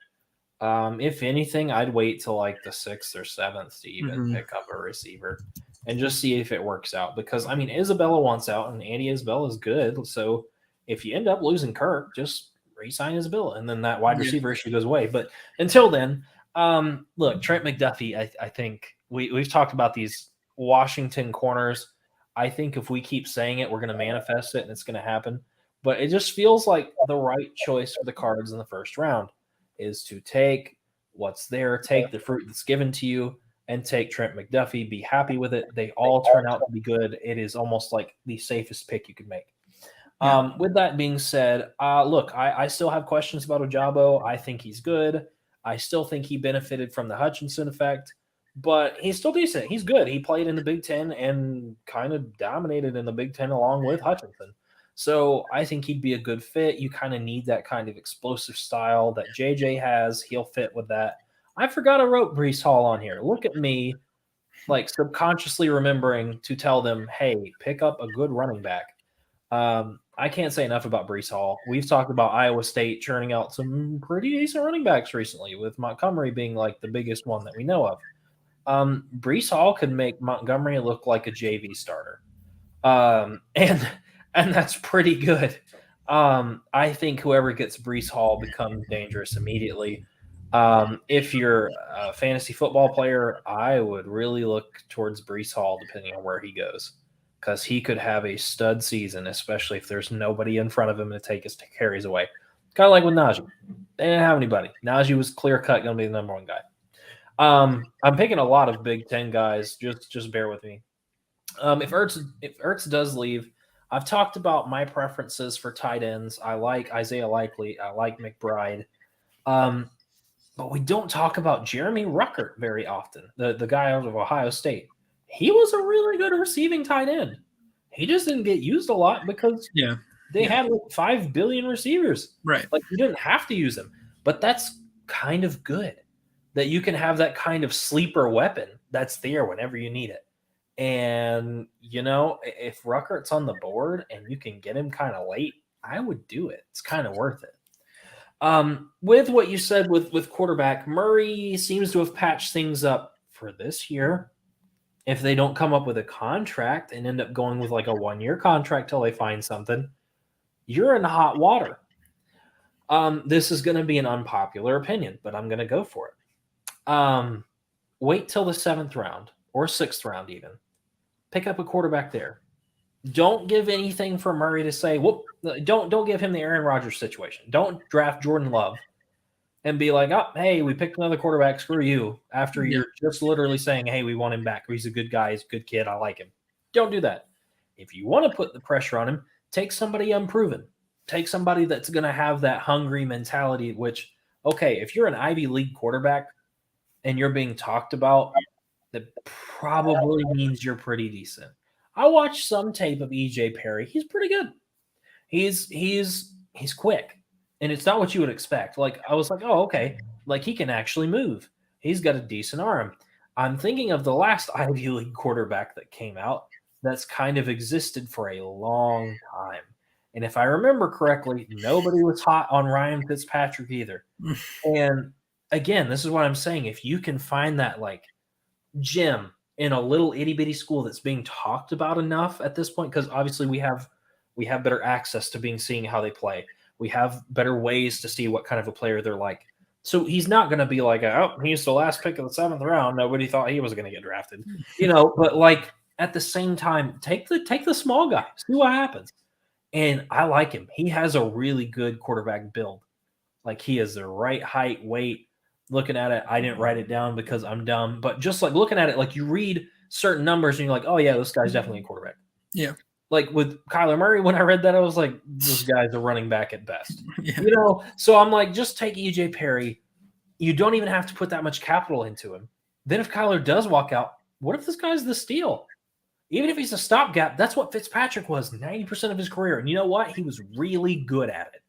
If anything, I'd wait till like the 6th or 7th to even pick up a receiver and just see if it works out. Because I mean, Isabella wants out, and Andy Isabella is good. So if you end up losing Kirk, just re-sign Isabella, and then that wide receiver issue goes away. But until then, look, Trent McDuffie. I think we've talked about these Washington corners. I think if we keep saying it, we're going to manifest it, and it's going to happen. But it just feels like the right choice for the Cards in the first round is to take what's there, take the fruit that's given to you, and take Trent McDuffie, be happy with it. They all turn out to be good. It is almost like the safest pick you could make. With that being said, look, I still have questions about Ojabo. I think he's good. I still think he benefited from the Hutchinson effect, but he's still decent. He's good. He played in the Big Ten and kind of dominated in the Big Ten along with Hutchinson. So I think he'd be a good fit. You kind of need that kind of explosive style that JJ has. He'll fit with that. I forgot I wrote Breece Hall on here. Look at me, like subconsciously remembering to tell them, hey, pick up a good running back. I can't say enough about Breece Hall. We've talked about Iowa State churning out some pretty decent running backs recently, with Montgomery being like the biggest one that we know of. Breece Hall could make Montgomery look like a JV starter. And that's pretty good. I think whoever gets Breece Hall becomes dangerous immediately. If you're a fantasy football player, I would really look towards Breece Hall depending on where he goes, because he could have a stud season, especially if there's nobody in front of him to take his carries away. Kind of like with Najee. They didn't have anybody. Najee was clear-cut going to be the number one guy. I'm picking a lot of Big Ten guys. Just bear with me. If Ertz does leave, I've talked about my preferences for tight ends. I like Isaiah Likely. I like McBride. But we don't talk about Jeremy Ruckert very often, the guy out of Ohio State. He was a really good receiving tight end. He just didn't get used a lot because they had like 5 billion receivers. Right. Like you didn't have to use them. But that's kind of good that you can have that kind of sleeper weapon that's there whenever you need it. And, you know, if Ruckert's on the board and you can get him kind of late, I would do it. It's kind of worth it. With what you said with quarterback, Murray seems to have patched things up for this year. If they don't come up with a contract and end up going with like a 1-year contract till they find something, you're in hot water. This is going to be an unpopular opinion, but I'm going to go for it. Wait till the 7th round or 6th round even. Pick up a quarterback there. Don't give anything for Murray to say, whoop, don't give him the Aaron Rodgers situation. Don't draft Jordan Love and be like, oh, hey, we picked another quarterback, screw you, after you're just literally saying, hey, we want him back. He's a good guy, he's a good kid, I like him. Don't do that. If you want to put the pressure on him, take somebody unproven. Take somebody that's going to have that hungry mentality, which, okay, if you're an Ivy League quarterback and you're being talked about, that probably means you're pretty decent. I watched some tape of EJ Perry. He's pretty good. He's quick. And it's not what you would expect. Like, I was like, oh, okay. Like, he can actually move. He's got a decent arm. I'm thinking of the last Ivy League quarterback that came out that's kind of existed for a long time. And if I remember correctly, nobody was hot on Ryan Fitzpatrick either. And again, this is what I'm saying. If you can find that, like, gem in a little itty-bitty school that's being talked about enough at this point, because obviously we have better access to seeing how they play. We have better ways to see what kind of a player they're like. So he's not going to be like, oh, he's the last pick of the 7th round. Nobody thought he was going to get drafted, But like at the same time, take the small guy, see what happens. And I like him. He has a really good quarterback build. Like he is the right height, weight. Looking at it, I didn't write it down because I'm dumb. But just like looking at it, like you read certain numbers and you're like, oh yeah, this guy's definitely a quarterback. Yeah. Like with Kyler Murray, when I read that, I was like, this guy's a running back at best. Yeah. So I'm like, just take EJ Perry. You don't even have to put that much capital into him. Then if Kyler does walk out, what if this guy's the steal? Even if he's a stopgap, that's what Fitzpatrick was 90% of his career. And you know what? He was really good at it.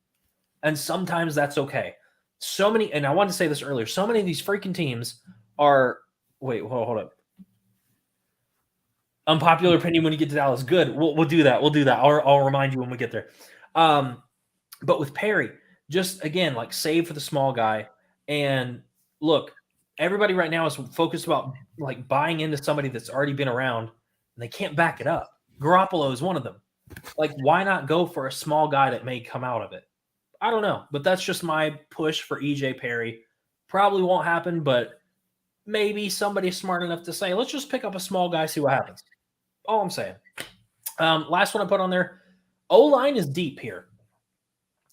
And sometimes that's okay. So many, and I wanted to say this earlier, so many of these freaking teams are, wait, hold up. Unpopular opinion when you get to Dallas. Good. We'll do that. We'll do that. I'll remind you when we get there. But with Perry, just again, like save for the small guy. And look, everybody right now is focused about like buying into somebody that's already been around and they can't back it up. Garoppolo is one of them. Like, why not go for a small guy that may come out of it? I don't know, but that's just my push for EJ Perry. Probably won't happen, but maybe somebody's smart enough to say, let's just pick up a small guy, see what happens. All I'm saying. Last one I put on there, O-line is deep here.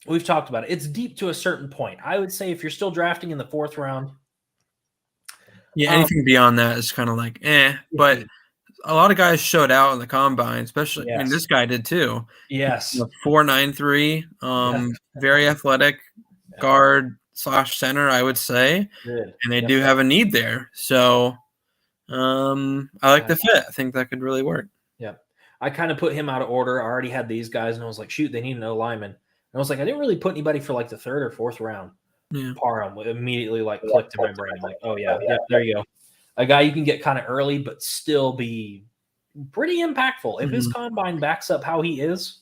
We've talked about it. It's deep to a certain point. I would say if you're still drafting in the 4th round. Yeah, anything beyond that is kind of like, but a lot of guys showed out in the combine, especially, yes. I mean, this guy did too. Yes. 4.93, very athletic guard / center, I would say. Good. And they do have a need there. So I like the fit. I think that could really work. Yeah. I kind of put him out of order. I already had these guys, and I was like, shoot, they need an O-lineman. And I was like, I didn't really put anybody for like the 3rd or 4th round. Yeah. Parham immediately like clicked in my brain. I'm like, oh yeah, there you go. A guy you can get kind of early, but still be pretty impactful if his combine backs up how he is.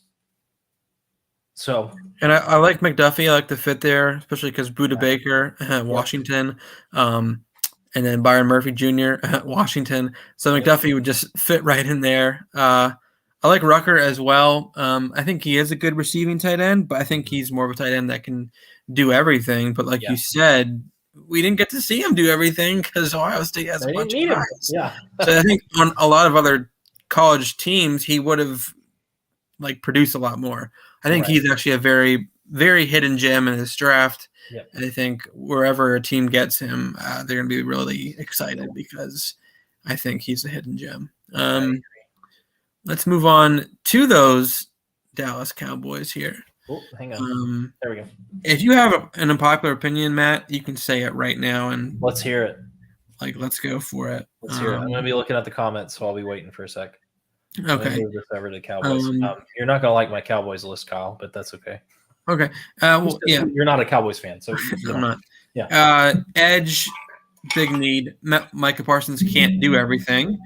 So, and I like McDuffie. I like the fit there, especially because Budda Baker at Washington, and then Byron Murphy Jr. at Washington. So McDuffie would just fit right in there. I like Rucker as well. I think he is a good receiving tight end, but I think he's more of a tight end that can do everything. But like you said, we didn't get to see him do everything because Ohio State has a bunch of guys. Yeah. So I think on a lot of other college teams, he would have like produced a lot more. I think he's actually a very, very hidden gem in this draft. Yep. And I think wherever a team gets him, they're going to be really excited because I think he's a hidden gem. Let's move on to those Dallas Cowboys here. Oh, hang on. There we go. If you have an unpopular opinion, Matt, you can say it right now. And let's hear it. Like, let's go for it. Let's hear it. I'm going to be looking at the comments, so I'll be waiting for a sec. Okay. Move this over to Cowboys. You're not going to like my Cowboys list, Kyle, but that's okay. Okay. Well, yeah. You're not a Cowboys fan, so I'm not. Yeah. Edge, big need. Micah Parsons can't do everything.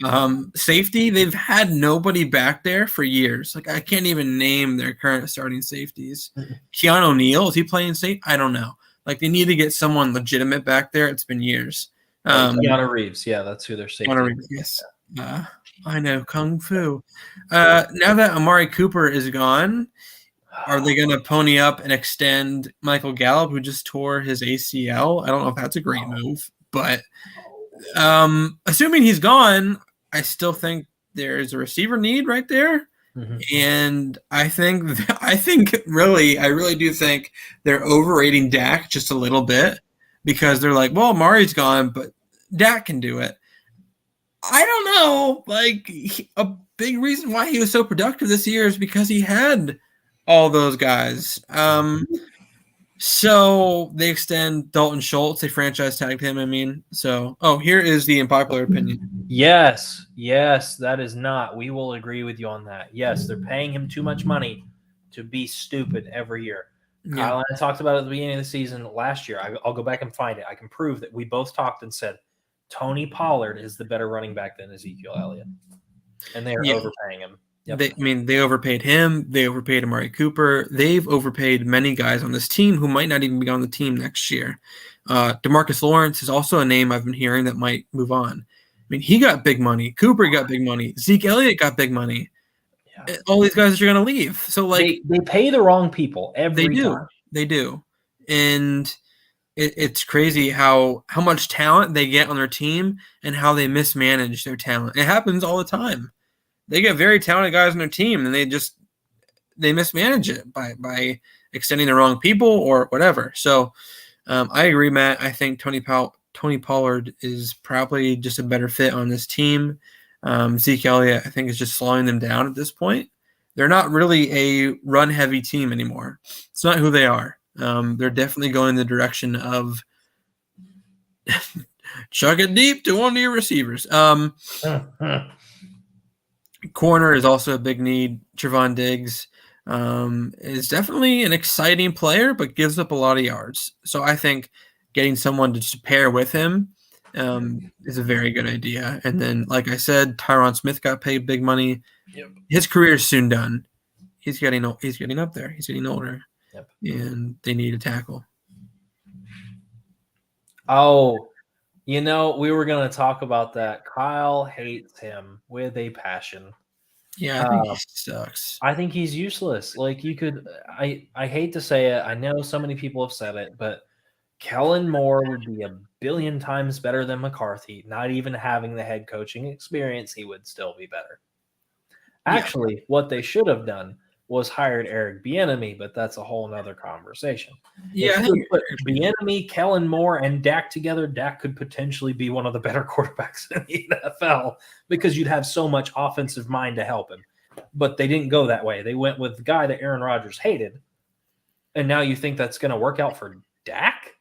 No. Safety, they've had nobody back there for years. Like, I can't even name their current starting safeties. Keanu O'Neal, is he playing safe? I don't know. Like, they need to get someone legitimate back there. It's been years. Keanu Reeves, yeah, that's who they're safety. Keanu Reeves, yes. I know, Kung Fu. Now that Amari Cooper is gone, are they going to pony up and extend Michael Gallup, who just tore his ACL? I don't know if that's a great move, but assuming he's gone, I still think there's a receiver need right there. And I really do think they're overrating Dak just a little bit because they're like, well, Amari's gone, but Dak can do it. I don't know. Like, a big reason why he was so productive this year is because he had all those guys. So they extend Dalton Schultz. They franchise tagged him, I mean. So, here is the unpopular opinion. Yes, that is not. We will agree with you on that. Yes, they're paying him too much money to be stupid every year. Yeah. Kyle and I talked about it at the beginning of the season last year. I'll go back and find it. I can prove that we both talked and said Tony Pollard is the better running back than Ezekiel Elliott. And they are overpaying him. Yep. They overpaid him. They overpaid Amari Cooper. They've overpaid many guys on this team who might not even be on the team next year. DeMarcus Lawrence is also a name I've been hearing that might move on. I mean, he got big money. Cooper got big money. Zeke Elliott got big money. Yeah. All these guys are going to leave. So, like, they pay the wrong people every time. They do. And it's crazy how much talent they get on their team and how they mismanage their talent. It happens all the time. They get very talented guys on their team, and they mismanage it by extending the wrong people or whatever. So I agree, Matt. I think Tony Pollard is probably just a better fit on this team. Zeke Elliott, I think, is just slowing them down at this point. They're not really a run-heavy team anymore. It's not who they are. They're definitely going in the direction of chuck it deep to one of your receivers. Corner is also a big need. Trevon Diggs is definitely an exciting player, but gives up a lot of yards. So I think getting someone to just pair with him is a very good idea. And then, like I said, Tyron Smith got paid big money. Yep. His career is soon done. He's getting up there. He's getting older. Yep. And they need a tackle. Oh, we were going to talk about that. Kyle hates him with a passion. Yeah, I think he sucks. I think he's useless. Like I hate to say it. I know so many people have said it, but Kellen Moore would be a billion times better than McCarthy. Not even having the head coaching experience, he would still be better. Actually, what they should have done was hired Eric Bieniemy, but that's a whole nother conversation. Yeah, if you put Bieniemy, Kellen Moore, and Dak together, Dak could potentially be one of the better quarterbacks in the NFL because you'd have so much offensive mind to help him. But they didn't go that way. They went with the guy that Aaron Rodgers hated, and now you think that's going to work out for Dak?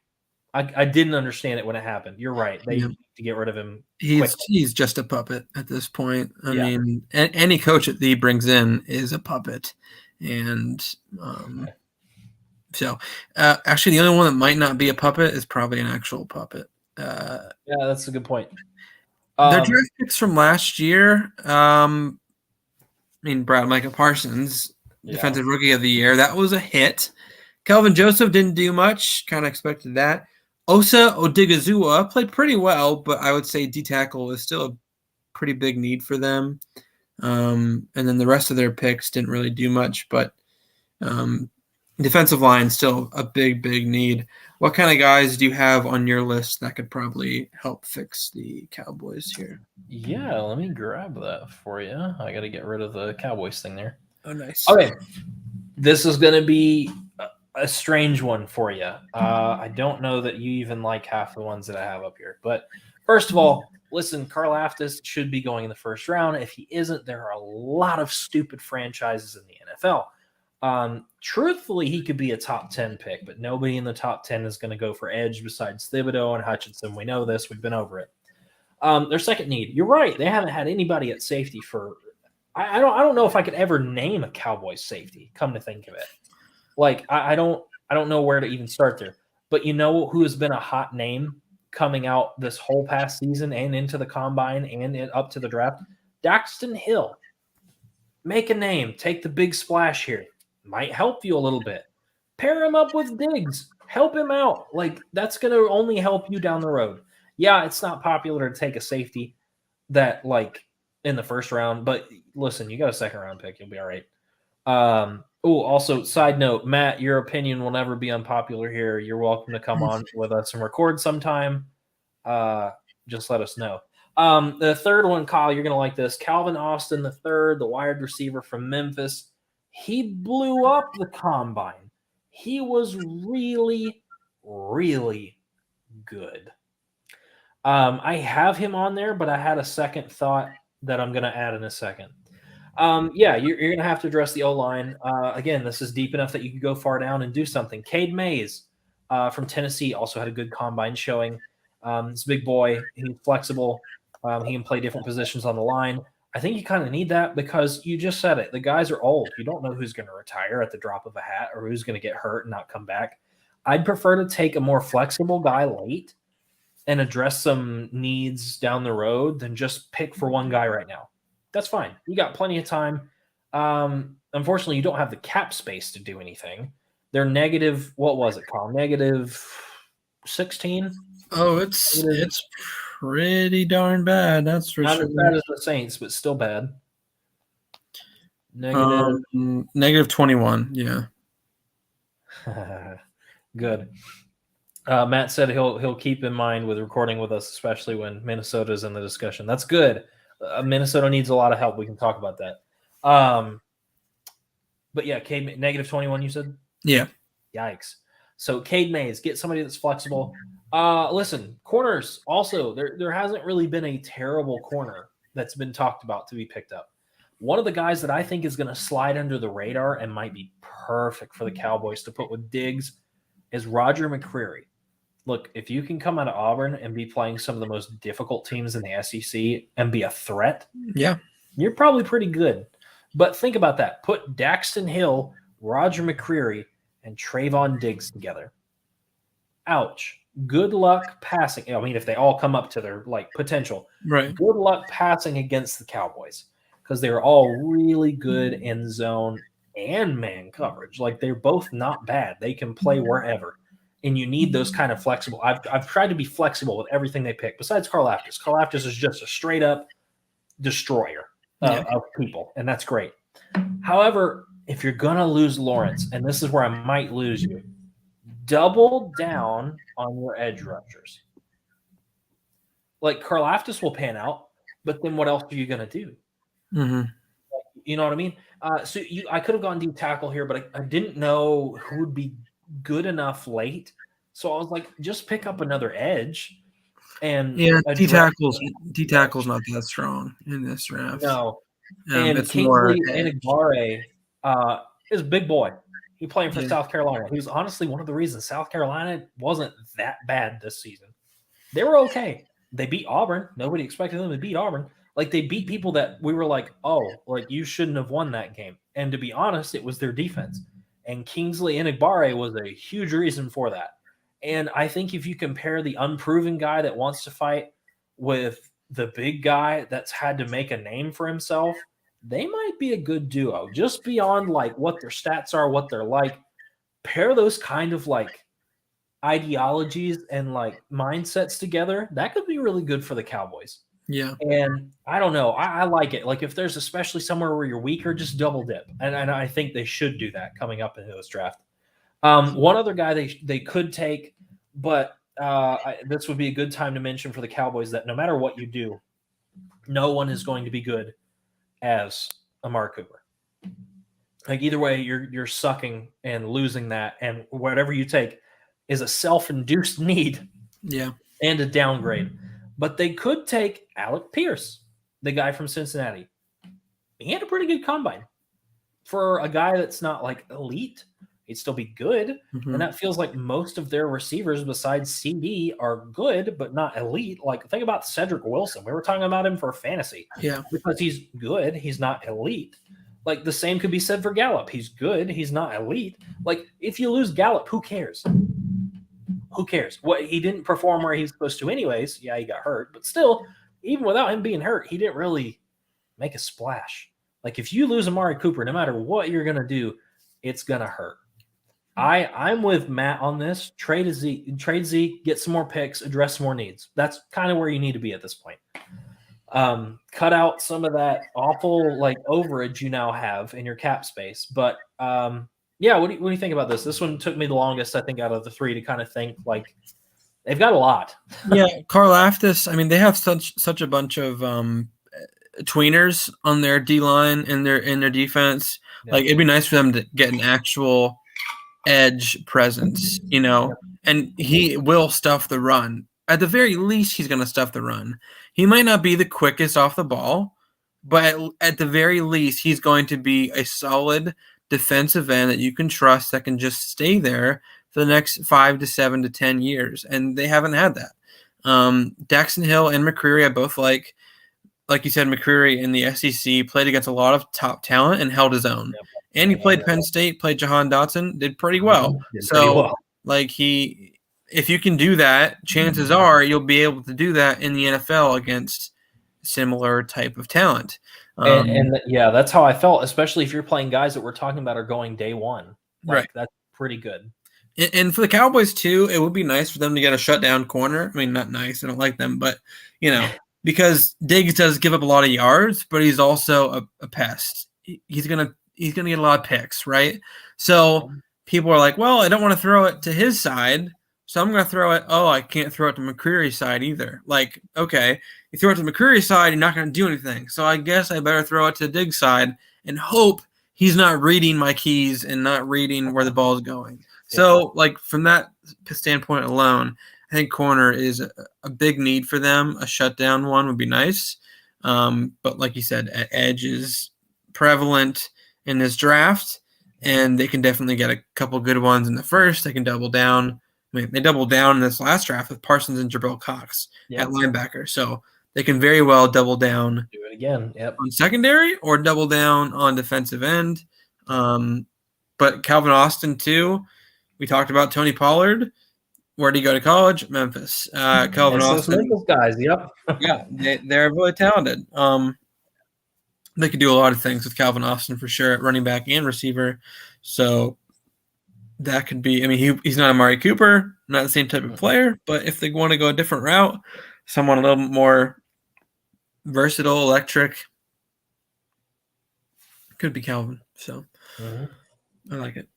I didn't understand it when it happened. You're right. They need to get rid of him. He's just a puppet at this point. I mean, any coach that he brings in is a puppet. And so actually the only one that might not be a puppet is probably an actual puppet. Yeah, that's a good point. Their draft picks from last year, Brad Micah Parsons, Defensive Rookie of the Year, that was a hit. Kelvin Joseph didn't do much, kind of expected that. Osa Odigizua played pretty well, but I would say D-tackle is still a pretty big need for them. And then the rest of their picks didn't really do much, but defensive line still a big, big need. What kind of guys do you have on your list that could probably help fix the Cowboys here? Yeah, let me grab that for you. I got to get rid of the Cowboys thing there. Oh, nice. Okay, this is going to be a strange one for you. I don't know that you even like half the ones that I have up here. But first of all, listen, Karlaftis should be going in the first round. If he isn't, there are a lot of stupid franchises in the NFL. Truthfully, he could be a top 10 pick, but nobody in the top 10 is going to go for edge besides Thibodeau and Hutchinson. We know this. We've been over it. Their second need. You're right. They haven't had anybody at safety for I don't know if I could ever name a Cowboys safety, come to think of it. Like, I don't know where to even start there. But you know who has been a hot name coming out this whole past season and into the combine and up to the draft? Daxton Hill. Make a name. Take the big splash here. Might help you a little bit. Pair him up with Diggs. Help him out. Like, that's going to only help you down the road. Yeah, it's not popular to take a safety that, like, in the first round. But, listen, you got a second-round pick. You'll be all right. Also, side note, Matt, your opinion will never be unpopular here. You're welcome to come on with us and record sometime. Just let us know. The third one, Kyle, you're going to like this. Calvin Austin the third, the wide receiver from Memphis. He blew up the combine. He was really, really good. I have him on there, but I had a second thought that I'm going to add in a second. You're going to have to address the O-line. Again, this is deep enough that you can go far down and do something. Cade Mays from Tennessee also had a good combine showing. He's a big boy. He's flexible. He can play different positions on the line. I think you kind of need that because you just said it. The guys are old. You don't know who's going to retire at the drop of a hat or who's going to get hurt and not come back. I'd prefer to take a more flexible guy late and address some needs down the road than just pick for one guy right now. That's fine. You got plenty of time. Unfortunately, you don't have the cap space to do anything. They're negative. What was it, Carl? Negative 16? Oh, it's pretty darn bad. That's for Not sure. as bad as the Saints, but still bad. Negative 21. Yeah. Good. Matt said he'll keep in mind with recording with us, especially when Minnesota's in the discussion. That's good. Minnesota needs a lot of help. We can talk about that. But yeah, Cade, negative 21, you said? Yeah. Yikes. So Cade Mays, get somebody that's flexible. Listen, corners also, there hasn't really been a terrible corner that's been talked about to be picked up. One of the guys that I think is going to slide under the radar and might be perfect for the Cowboys to put with Diggs is Roger McCreary. Look, if you can come out of Auburn and be playing some of the most difficult teams in the SEC and be a threat, yeah, you're probably pretty good. But think about that. Put Daxton Hill, Roger McCreary, and Trayvon Diggs together. Ouch. Good luck passing. I mean, if they all come up to their like potential, Right. good luck passing against the Cowboys because they're all really good in zone and man coverage. Like they're both not bad. They can play wherever, and you need those kind of flexible. I've tried to be flexible with everything they pick. Besides Karlaftis, Karlaftis is just a straight up destroyer of people, and that's great. However, if you're gonna lose Lawrence, and this is where I might lose you, double down on your edge rushers. Like Karlaftis will pan out, but then what else are you going to do? Mm-hmm. You know what I mean? I could have gone deep tackle here, but I didn't know who would be good enough late. So I was like, just pick up another edge and D tackle's not that strong in this draft. No, and it's Kingsley more Enagbare is a big boy. He playing for South Carolina. He was honestly one of the reasons South Carolina wasn't that bad this season. They were okay. They beat Auburn. Nobody expected them to beat Auburn. Like they beat people that we were like, oh, like you shouldn't have won that game. And to be honest, it was their defense. And Kingsley Enagbare was a huge reason for that. And I think if you compare the unproven guy that wants to fight with the big guy that's had to make a name for himself, they might be a good duo. Just beyond like what their stats are, what they're like. Pair those kind of like ideologies and like mindsets together, that could be really good for the Cowboys. Yeah. And I don't know. I like it. Like if there's especially somewhere where you're weaker, just double dip. And I think they should do that coming up into this draft. One other guy they could take, but this would be a good time to mention for the Cowboys that no matter what you do, no one is going to be good as Amari Cooper. Like either way, you're sucking and losing that, and whatever you take is a self-induced need, and a downgrade. But they could take Alec Pierce, the guy from Cincinnati. He had a pretty good combine for a guy that's not like elite. He'd still be good, and that feels like most of their receivers besides CD are good, but not elite. Like think about Cedric Wilson. We were talking about him for fantasy, because he's good. He's not elite. Like the same could be said for Gallup. He's good. He's not elite. Like if you lose Gallup, who cares? Who cares? What he didn't perform where he's supposed to, anyways. Yeah, he got hurt, but still, even without him being hurt, he didn't really make a splash. Like if you lose Amari Cooper, no matter what you're gonna do, it's gonna hurt. I'm with Matt on this. Trade Zeke, get some more picks, address some more needs. That's kind of where you need to be at this point. Cut out some of that awful like overage you now have in your cap space. But yeah, what do you think about this? This one took me the longest, I think, out of the three to kind of think. Like they've got a lot. Yeah, Karlaftis. I mean, they have such a bunch of tweeners on their D line and in their defense. Yeah. Like it'd be nice for them to get an actual edge presence, and he will stuff the run. At the very least, he's going to stuff the run. He might not be the quickest off the ball, but at the very least, he's going to be a solid defensive end that you can trust that can just stay there for the next 5 to 7 to 10 years. And they haven't had that. Daxton Hill and McCreary, I both like you said, McCreary in the SEC played against a lot of top talent and held his own. Yep. And he played Penn State, played Jahan Dotson, did pretty well. If you can do that, chances are you'll be able to do that in the NFL against similar type of talent. Yeah, that's how I felt, especially if you're playing guys that we're talking about are going day one. Right. That's pretty good. And for the Cowboys, too, it would be nice for them to get a shutdown corner. I mean, not nice. I don't like them, but, because Diggs does give up a lot of yards, but he's also a pest. He's gonna get a lot of picks, right? So people are like, well, I don't want to throw it to his side, so I'm going to throw it. Oh, I can't throw it to McCreary's side either. Like, okay, you throw it to McCreary's side, you're not going to do anything. So I guess I better throw it to Diggs' side and hope he's not reading my keys and not reading where the ball is going. So, like, from that standpoint alone, I think corner is a big need for them. A shutdown one would be nice. But like you said, edge is prevalent in this draft, and they can definitely get a couple good ones in the first. They can double down. I mean, they doubled down in this last draft with Parsons and Jabril Cox at linebacker. So they can very well double down. Do it again. Yep. On secondary or double down on defensive end. But Calvin Austin, too. We talked about Tony Pollard. Where'd he go to college? Memphis. Calvin It's those Austin. Memphis guys. Yep. Yeah, they're really talented. They could do a lot of things with Calvin Austin for sure at running back and receiver. So that could be. I mean, he's not Amari Cooper, not the same type of player. But if they want to go a different route, someone a little more versatile, electric, could be Calvin. So I like it.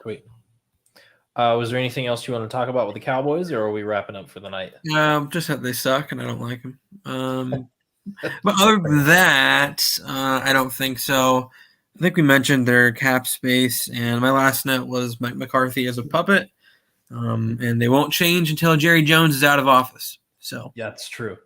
Sweet. Was there anything else you want to talk about with the Cowboys, or are we wrapping up for the night? Just that they suck and I don't like them. But other than that, I don't think so. I think we mentioned their cap space, and my last note was Mike McCarthy as a puppet, and they won't change until Jerry Jones is out of office. So yeah, that's true.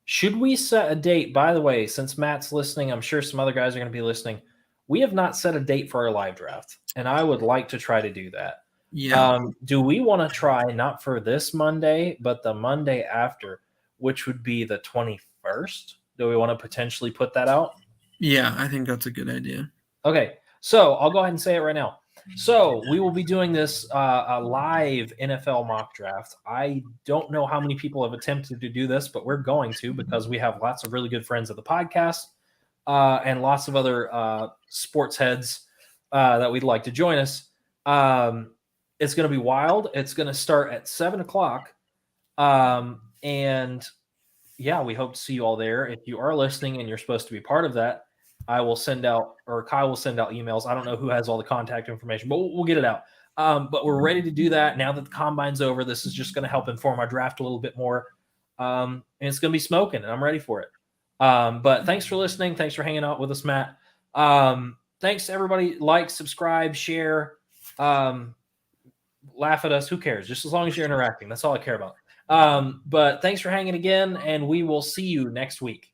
Should we set a date? By the way, since Matt's listening, I'm sure some other guys are going to be listening. We have not set a date for our live draft, and I would like to try to do that. yeah, Do we want to try not for this Monday, but the Monday after, which would be the 21st? Do we want to potentially put that out? yeah, I think that's a good idea. Okay, so I'll go ahead and say it right now. So we will be doing this a live NFL mock draft. I don't know how many people have attempted to do this, but we're going to because we have lots of really good friends of the podcast and lots of other sports heads that we'd like to join us. It's going to be wild. It's going to start at 7:00. And yeah, we hope to see you all there. If you are listening and you're supposed to be part of that, I will send out, or Kyle will send out emails. I don't know who has all the contact information, but we'll get it out. But we're ready to do that now that the combine's over. This is just going to help inform our draft a little bit more. And it's going to be smoking, and I'm ready for it. But thanks for listening. Thanks for hanging out with us, Matt. Thanks to everybody. Like, subscribe, share, laugh at us. Who cares? Just as long as you're interacting. That's all I care about. But thanks for hanging again, and we will see you next week.